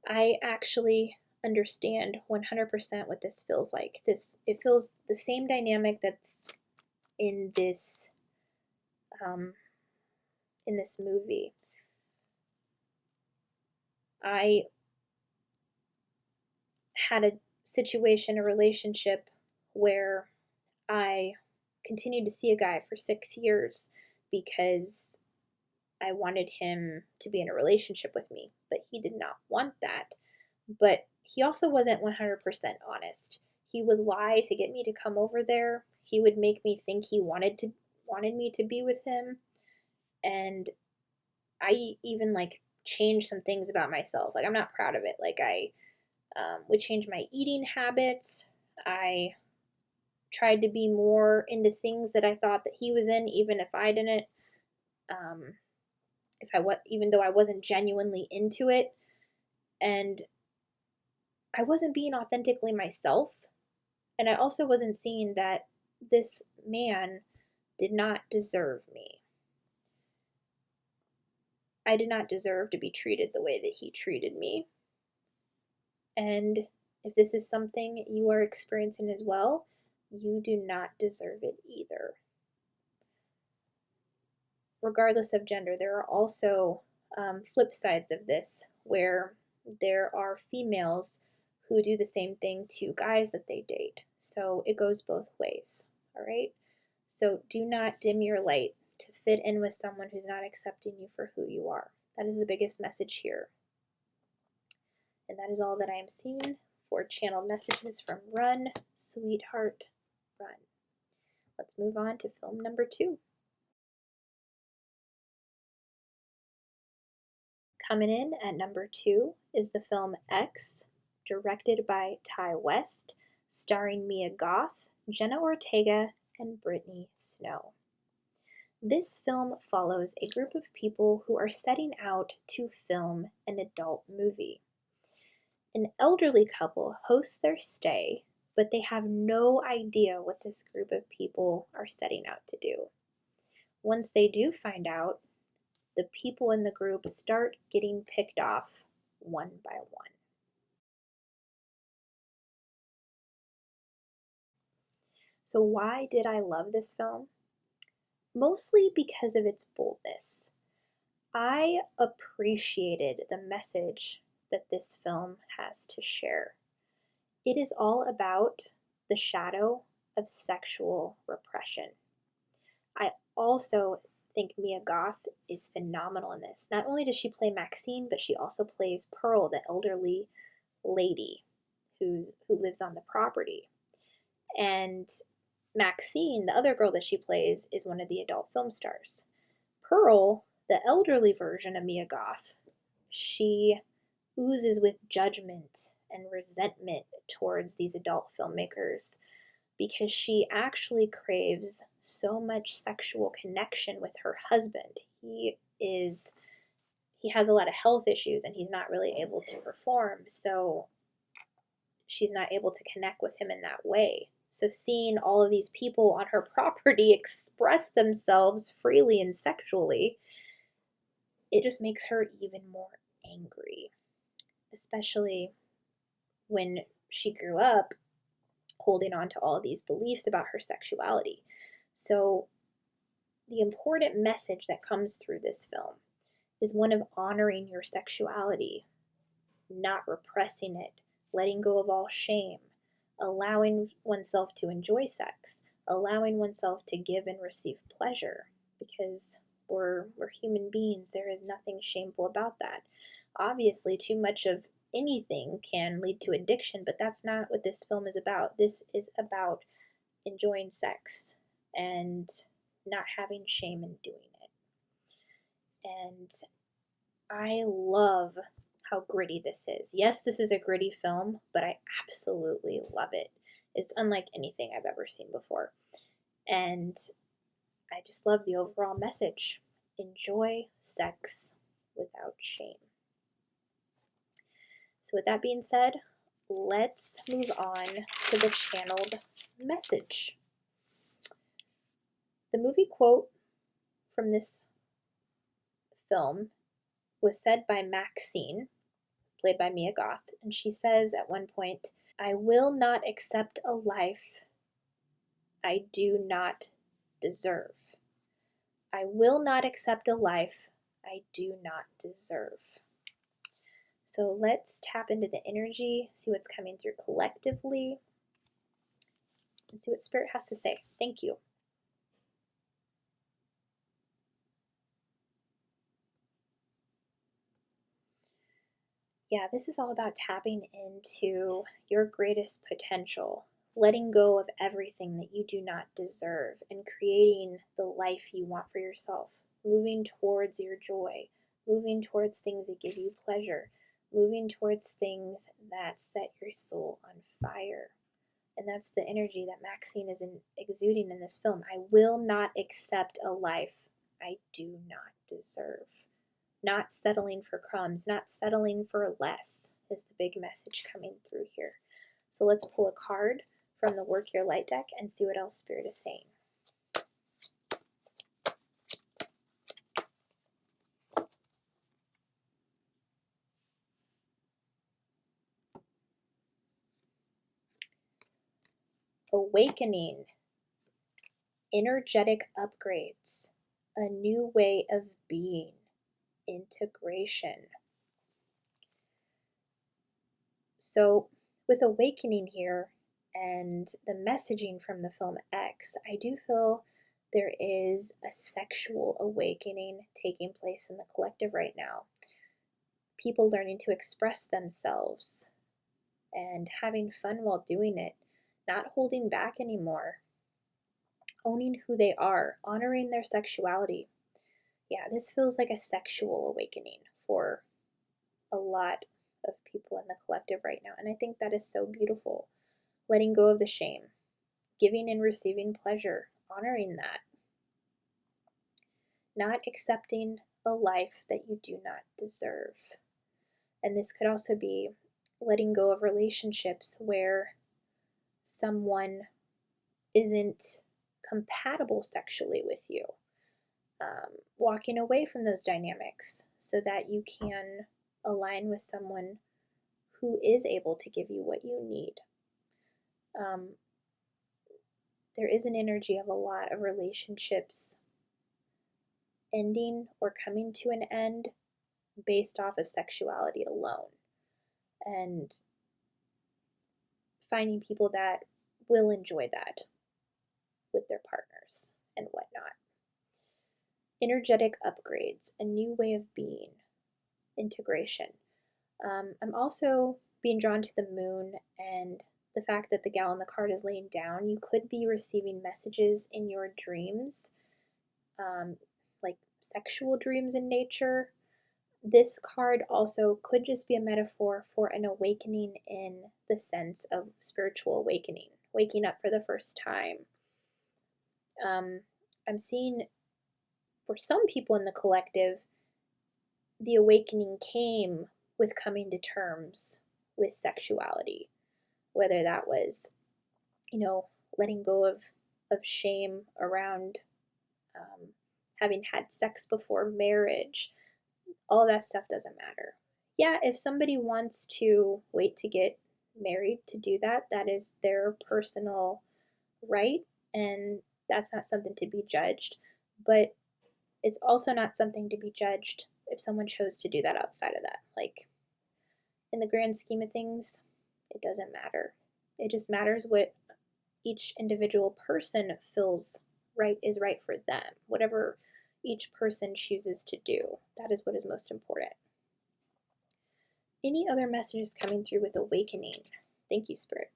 I actually understand 100% what this feels like. It feels the same dynamic that's in this movie. I had a situation, a relationship, where I continued to see a guy for 6 years because I wanted him to be in a relationship with me, but he did not want that. But he also wasn't 100% honest. He would lie to get me to come over there. He would make me think he wanted me to be with him. And I even like changed some things about myself. Like, I'm not proud of it. Like, I would change my eating habits. I tried to be more into things that I thought that he was in, even if I didn't. Even though I wasn't genuinely into it, and I wasn't being authentically myself. And I also wasn't seeing that this man did not deserve me. I did not deserve to be treated the way that he treated me. And if this is something you are experiencing as well, you do not deserve it either. Regardless of gender, there are also flip sides of this, where there are females who do the same thing to guys that they date. So it goes both ways, all right? So do not dim your light to fit in with someone who's not accepting you for who you are. That is the biggest message here. And that is all that I am seeing for channeled messages from Run, Sweetheart, Run. Let's move on to film number 2. Coming in at number 2 is the film X, directed by Ty West, starring Mia Goth, Jenna Ortega, and Brittany Snow. This film follows a group of people who are setting out to film an adult movie. An elderly couple hosts their stay, but they have no idea what this group of people are setting out to do. Once they do find out, the people in the group start getting picked off one by one. So why did I love this film? Mostly because of its boldness. I appreciated the message that this film has to share. It is all about the shadow of sexual repression. I also think Mia Goth is phenomenal in this. Not only does she play Maxine, but she also plays Pearl, the elderly lady who lives on the property. And Maxine, the other girl that she plays, is one of the adult film stars. Pearl, the elderly version of Mia Goth, she oozes with judgment and resentment towards these adult filmmakers because she actually craves so much sexual connection with her husband. He has a lot of health issues and he's not really able to perform, so she's not able to connect with him in that way. So seeing all of these people on her property express themselves freely and sexually, it just makes her even more angry, especially when she grew up holding on to all of these beliefs about her sexuality. So the important message that comes through this film is one of honoring your sexuality, not repressing it, letting go of all shame, allowing oneself to enjoy sex, allowing oneself to give and receive pleasure, because we're human beings. There is nothing shameful about that. Obviously, too much of anything can lead to addiction, but that's not what this film is about. This is about enjoying sex and not having shame in doing it. And I love how gritty this is. Yes, this is a gritty film, but I absolutely love it. It's unlike anything I've ever seen before. And I just love the overall message. Enjoy sex without shame. So with that being said, let's move on to the channeled message. The movie quote from this film was said by Maxine, played by Mia Goth, and she says at one point, "I will not accept a life I do not deserve. I will not accept a life I do not deserve." So let's tap into the energy, see what's coming through collectively, and see what Spirit has to say. Thank you. Yeah, this is all about tapping into your greatest potential, letting go of everything that you do not deserve, and creating the life you want for yourself, moving towards your joy, moving towards things that give you pleasure, moving towards things that set your soul on fire. And that's the energy that Maxine is exuding in this film. I will not accept a life I do not deserve. Not settling for crumbs, not settling for less is the big message coming through here. So let's pull a card from the Work Your Light deck and see what else Spirit is saying. Awakening, energetic upgrades, a new way of being, integration. So with awakening here and the messaging from the film X, I do feel there is a sexual awakening taking place in the collective right now. People learning to express themselves and having fun while doing it, not holding back anymore, owning who they are, honoring their sexuality. Yeah, this feels like a sexual awakening for a lot of people in the collective right now, and I think that is so beautiful. Letting go of the shame, giving and receiving pleasure, honoring that, not accepting a life that you do not deserve. And this could also be letting go of relationships where someone isn't compatible sexually with you. Walking away from those dynamics so that you can align with someone who is able to give you what you need. There is an energy of a lot of relationships ending or coming to an end based off of sexuality alone, and finding people that will enjoy that with their partners and whatnot. Energetic upgrades, a new way of being, integration. I'm also being drawn to the moon and the fact that the gal in the card is laying down. You could be receiving messages in your dreams, like sexual dreams in nature. This card also could just be a metaphor for an awakening in the sense of spiritual awakening, waking up for the first time. I'm seeing for some people in the collective, the awakening came with coming to terms with sexuality, whether that was, letting go of shame around having had sex before marriage. All that stuff doesn't matter. Yeah, if somebody wants to wait to get married to do that, that is their personal right, and that's not something to be judged. But it's also not something to be judged if someone chose to do that outside of that. Like, in the grand scheme of things, it doesn't matter. It just matters what each individual person feels is right for them. Whatever each person chooses to do, that is what is most important. Any other messages coming through with awakening? Thank you, Spirit.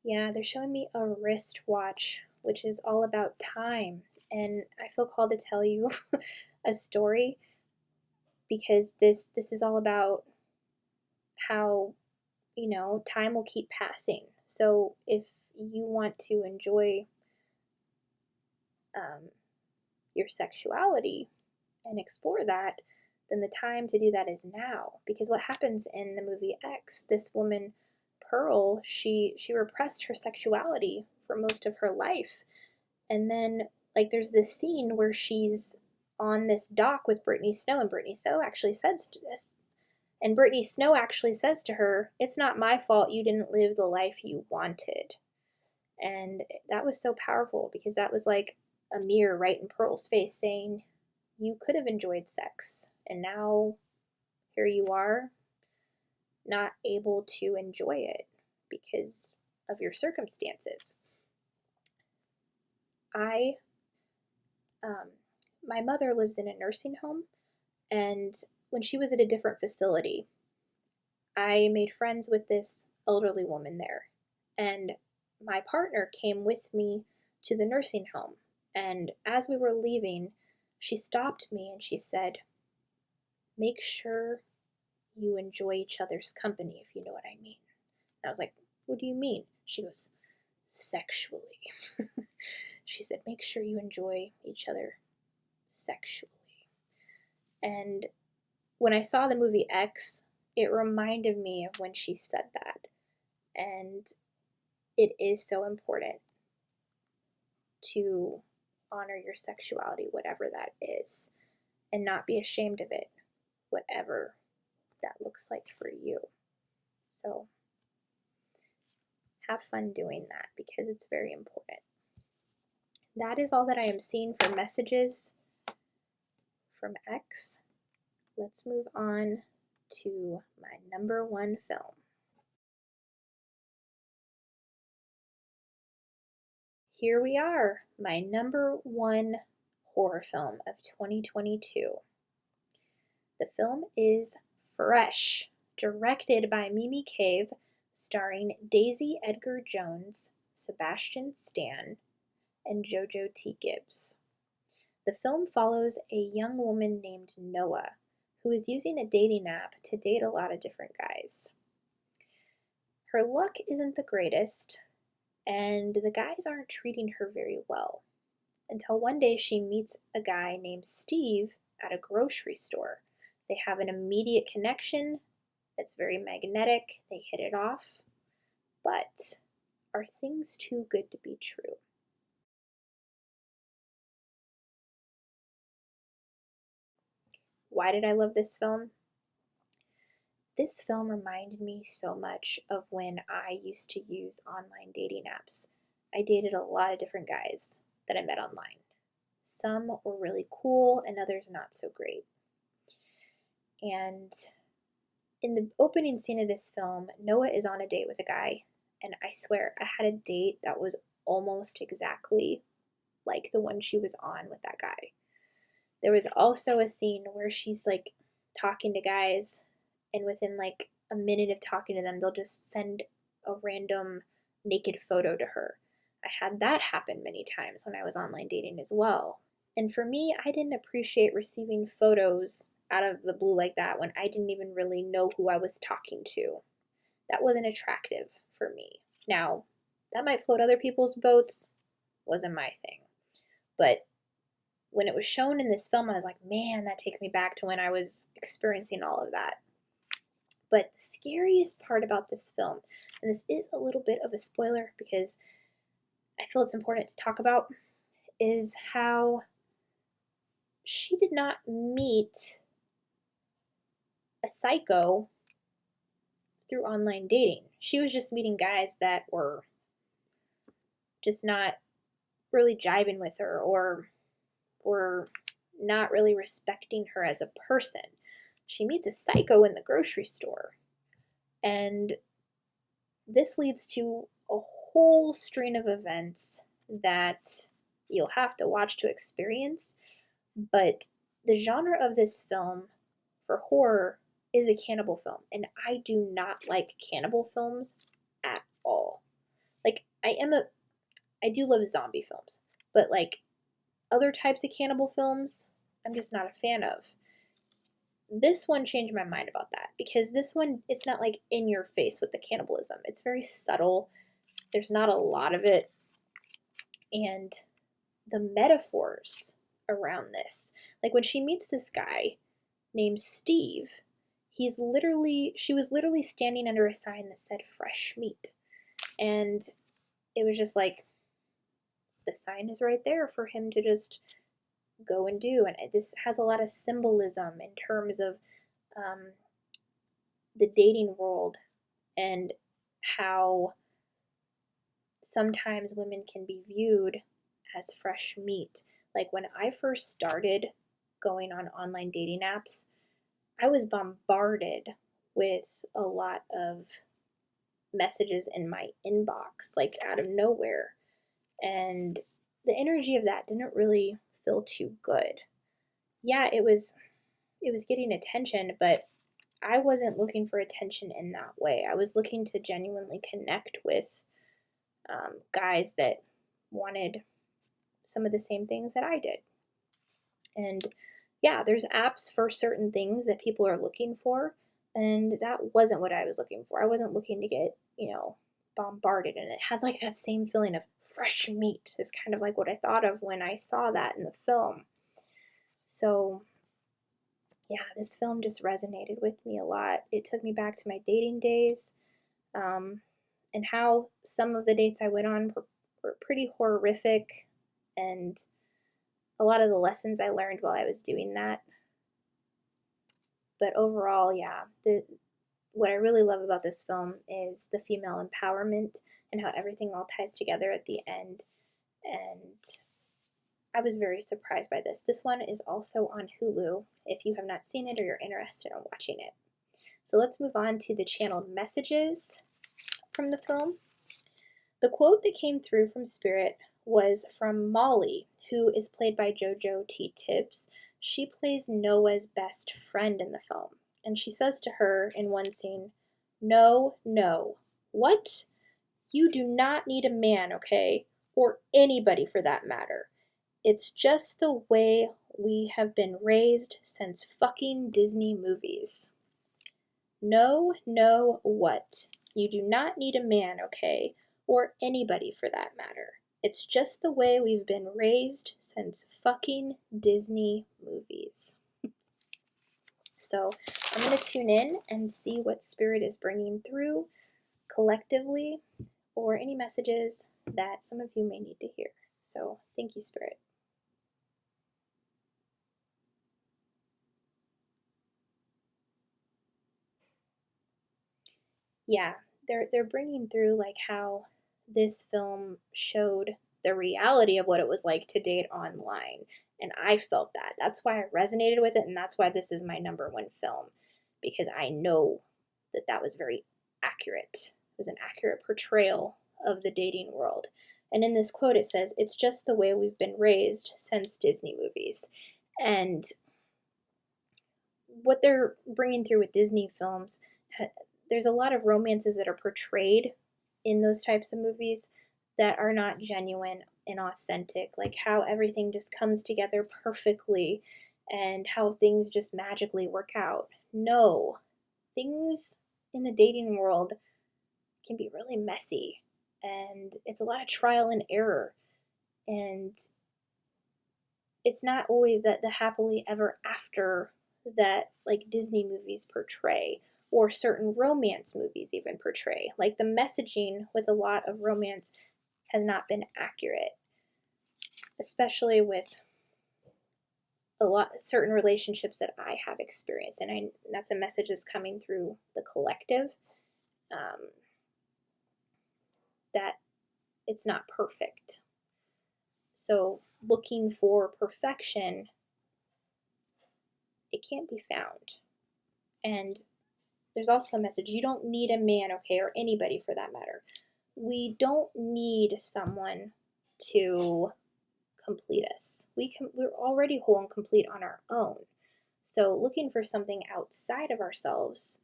Yeah, they're showing me a wristwatch, which is all about time. And I feel called to tell you a story because this is all about how, time will keep passing. So if you want to enjoy your sexuality and explore that, then the time to do that is now. Because what happens in the movie X, this woman, Pearl, she repressed her sexuality for most of her life. And then, like, there's this scene where she's on this dock with Brittany Snow, and Brittany Snow actually says to this. And Brittany Snow actually says to her, "It's not my fault you didn't live the life you wanted." And that was so powerful because that was like a mirror right in Pearl's face saying, you could have enjoyed sex, and now here you are, not able to enjoy it because of your circumstances. My mother lives in a nursing home, and when she was at a different facility, I made friends with this elderly woman there, and my partner came with me to the nursing home. And as we were leaving, she stopped me and she said, "Make sure you enjoy each other's company, if you know what I mean." And I was like, "What do you mean?" She goes, "Sexually." She said, "Make sure you enjoy each other sexually." And when I saw the movie X, it reminded me of when she said that. And it is so important to honor your sexuality, whatever that is, and not be ashamed of it, whatever that looks like for you. So have fun doing that because it's very important. That is all that I am seeing for messages from X. Let's move on to my number one film. Here we are, my number one horror film of 2022. The film is Fresh, directed by Nikki K, starring Daisy Edgar Jones, Sebastian Stan, and Jojo T. Gibbs. The film follows a young woman named Noah, who is using a dating app to date a lot of different guys. Her luck isn't the greatest, and the guys aren't treating her very well, until one day she meets a guy named Steve at a grocery store. They have an immediate connection. It's very magnetic. They hit it off. But are things too good to be true? Why did I love this film? This film reminded me so much of when I used to use online dating apps. I dated a lot of different guys that I met online. Some were really cool and others not so great. And in the opening scene of this film, Noah is on a date with a guy, and I swear I had a date that was almost exactly like the one she was on with that guy. There was also a scene where she's like talking to guys, and within like a minute of talking to them, they'll just send a random naked photo to her. I had that happen many times when I was online dating as well. And for me, I didn't appreciate receiving photos out of the blue like that when I didn't even really know who I was talking to. That wasn't attractive for me. Now, that might float other people's boats, wasn't my thing. But when it was shown in this film, I was like, man, that takes me back to when I was experiencing all of that. But the scariest part about this film, and this is a little bit of a spoiler because I feel it's important to talk about, is how she did not meet a psycho through online dating. She was just meeting guys that were just not really jiving with her or were not really respecting her as a person. She meets a psycho in the grocery store. And this leads to a whole string of events that you'll have to watch to experience. But the genre of this film for horror is a cannibal film. And I do not like cannibal films at all. Like, I do love zombie films. But like other types of cannibal films, I'm just not a fan of. This one changed my mind about that because this one, it's not like in your face with the cannibalism. It's very subtle. There's not a lot of it. And the metaphors around this, like when she meets this guy named Steve, she was literally standing under a sign that said fresh meat. And it was just like, the sign is right there for him to just go and do. And this has a lot of symbolism in terms of the dating world and how sometimes women can be viewed as fresh meat. Like when I first started going on online dating apps, I was bombarded with a lot of messages in my inbox, like out of nowhere. And the energy of that didn't really feel too good. Yeah, it was getting attention, but I wasn't looking for attention in that way. I was looking to genuinely connect with guys that wanted some of the same things that I did. And yeah, there's apps for certain things that people are looking for, and that wasn't what I was looking for. I wasn't looking to get, bombarded, and it had like that same feeling of fresh meat is kind of like what I thought of when I saw that in the film. So yeah, this film just resonated with me a lot. It took me back to my dating days, and how some of the dates I went on were pretty horrific, and a lot of the lessons I learned while I was doing that. But overall, yeah, what I really love about this film is the female empowerment and how everything all ties together at the end. And I was very surprised by this. This one is also on Hulu if you have not seen it or you're interested in watching it. So let's move on to the channeled messages from the film. The quote that came through from Spirit was from Molly, who is played by JoJo T. Tibbs. She plays Noah's best friend in the film. And she says to her in one scene, "No, no. What? You do not need a man, okay? Or anybody for that matter. It's just the way we have been raised since fucking Disney movies. No, no, what? You do not need a man, okay? Or anybody for that matter. It's just the way we've been raised since fucking Disney movies. So I'm going to tune in and see what Spirit is bringing through collectively, or any messages that some of you may need to hear. So thank you, Spirit. Yeah, they're bringing through like how this film showed the reality of what it was like to date online, and I felt that. That's why I resonated with it, and that's why this is my #1 film, because I know that that was very accurate. It was an accurate portrayal of the dating world. And in this quote, it says, "It's just the way we've been raised since Disney movies." And what they're bringing through with Disney films, there's a lot of romances that are portrayed in those types of movies that are not genuine and authentic, like how everything just comes together perfectly and how things just magically work out. No, things in the dating world can be really messy, and it's a lot of trial and error, and it's not always that the happily ever after that like Disney movies portray, or certain romance movies even portray. Like the messaging with a lot of romance has not been accurate, especially with a lot certain relationships that I have experienced, and that's a message that's coming through the collective, that it's not perfect. So looking for perfection, it can't be found. And there's also a message, you don't need a man, okay, or anybody for that matter. We don't need someone to complete us. We're already whole and complete on our own. So looking for something outside of ourselves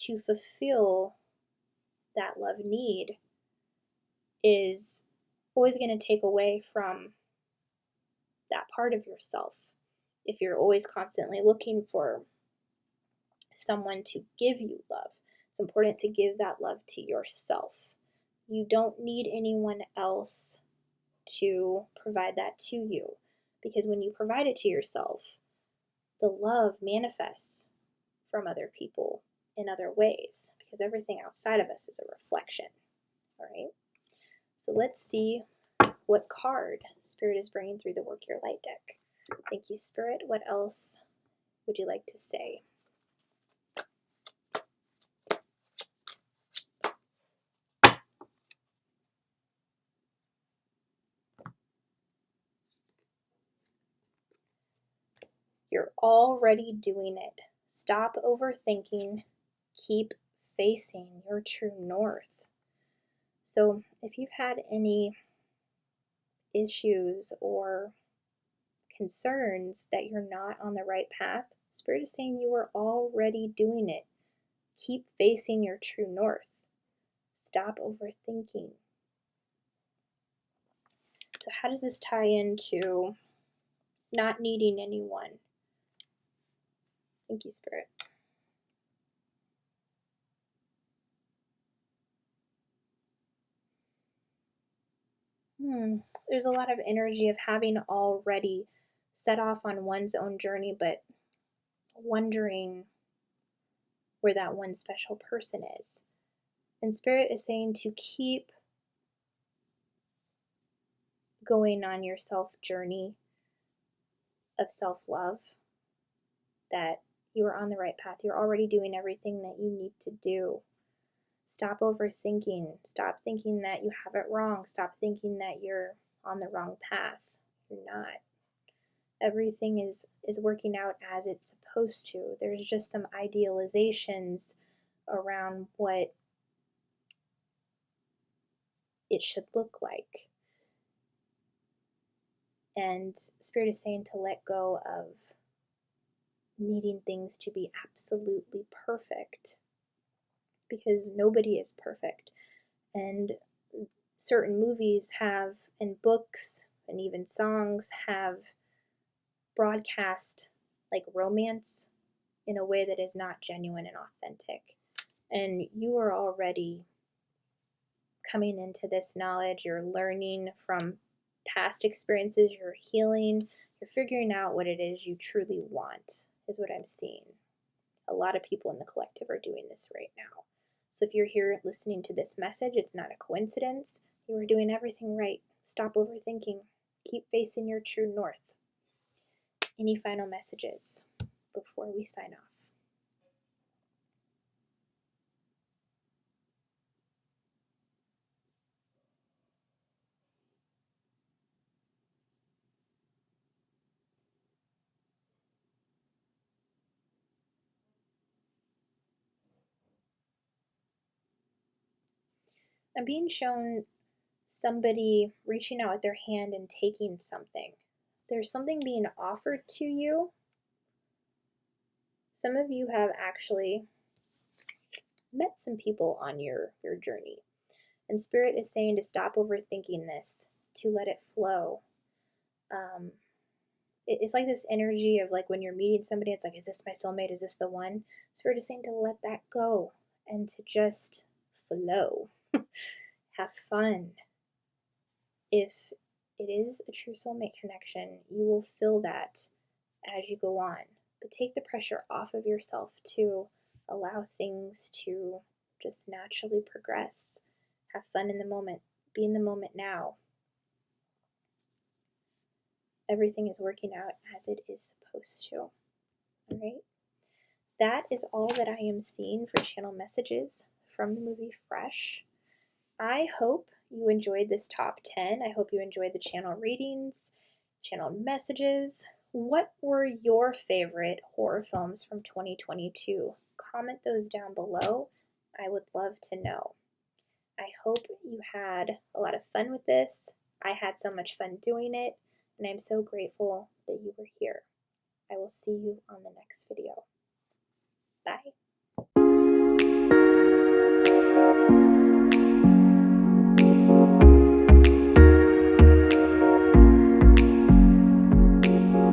to fulfill that love need is always going to take away from that part of yourself. If you're always constantly looking for someone to give you love, it's important to give that love to yourself. You don't need anyone else to provide that to you, because when you provide it to yourself, the love manifests from other people in other ways, because everything outside of us is a reflection. All right, so let's see what card Spirit is bringing through the Work Your Light deck. Thank you, Spirit. What else would you like to say? You're already doing it. Stop overthinking. Keep facing your true north. So if you've had any issues or concerns that you're not on the right path, Spirit is saying you are already doing it. Keep facing your true north. Stop overthinking. So how does this tie into not needing anyone? Thank you, Spirit. There's a lot of energy of having already set off on one's own journey, but wondering where that one special person is. And Spirit is saying to keep going on your self journey of self-love, that you are on the right path. You're already doing everything that you need to do. Stop overthinking. Stop thinking that you have it wrong. Stop thinking that you're on the wrong path. You're not. Everything is working out as it's supposed to. There's just some idealizations around what it should look like. And Spirit is saying to let go of needing things to be absolutely perfect, because nobody is perfect. And certain movies have, and books, and even songs have broadcast like romance in a way that is not genuine and authentic. And you are already coming into this knowledge, you're learning from past experiences, you're healing, you're figuring out what it is you truly want, is what I'm seeing. A lot of people in the collective are doing this right now. So if you're here listening to this message, it's not a coincidence. You are doing everything right. Stop overthinking. Keep facing your true north. Any final messages before we sign off? I'm being shown somebody reaching out with their hand and taking something. There's something being offered to you. Some of you have actually met some people on your journey. And Spirit is saying to stop overthinking this, to let it flow. It's like this energy of like when you're meeting somebody, it's like, is this my soulmate? Is this the one? Spirit is saying to let that go and to just flow. Have fun. If it is a true soulmate connection, you will feel that as you go on. But take the pressure off of yourself to allow things to just naturally progress. Have fun in the moment. Be in the moment now. Everything is working out as it is supposed to. All right? That is all that I am seeing for channel messages from the movie Fresh. I hope you enjoyed this top 10. I hope you enjoyed the channel readings, channel messages. What were your favorite horror films from 2022? Comment those down below. I would love to know. I hope you had a lot of fun with this. I had so much fun doing it, and I'm so grateful that you were here. I will see you on the next video. Bye.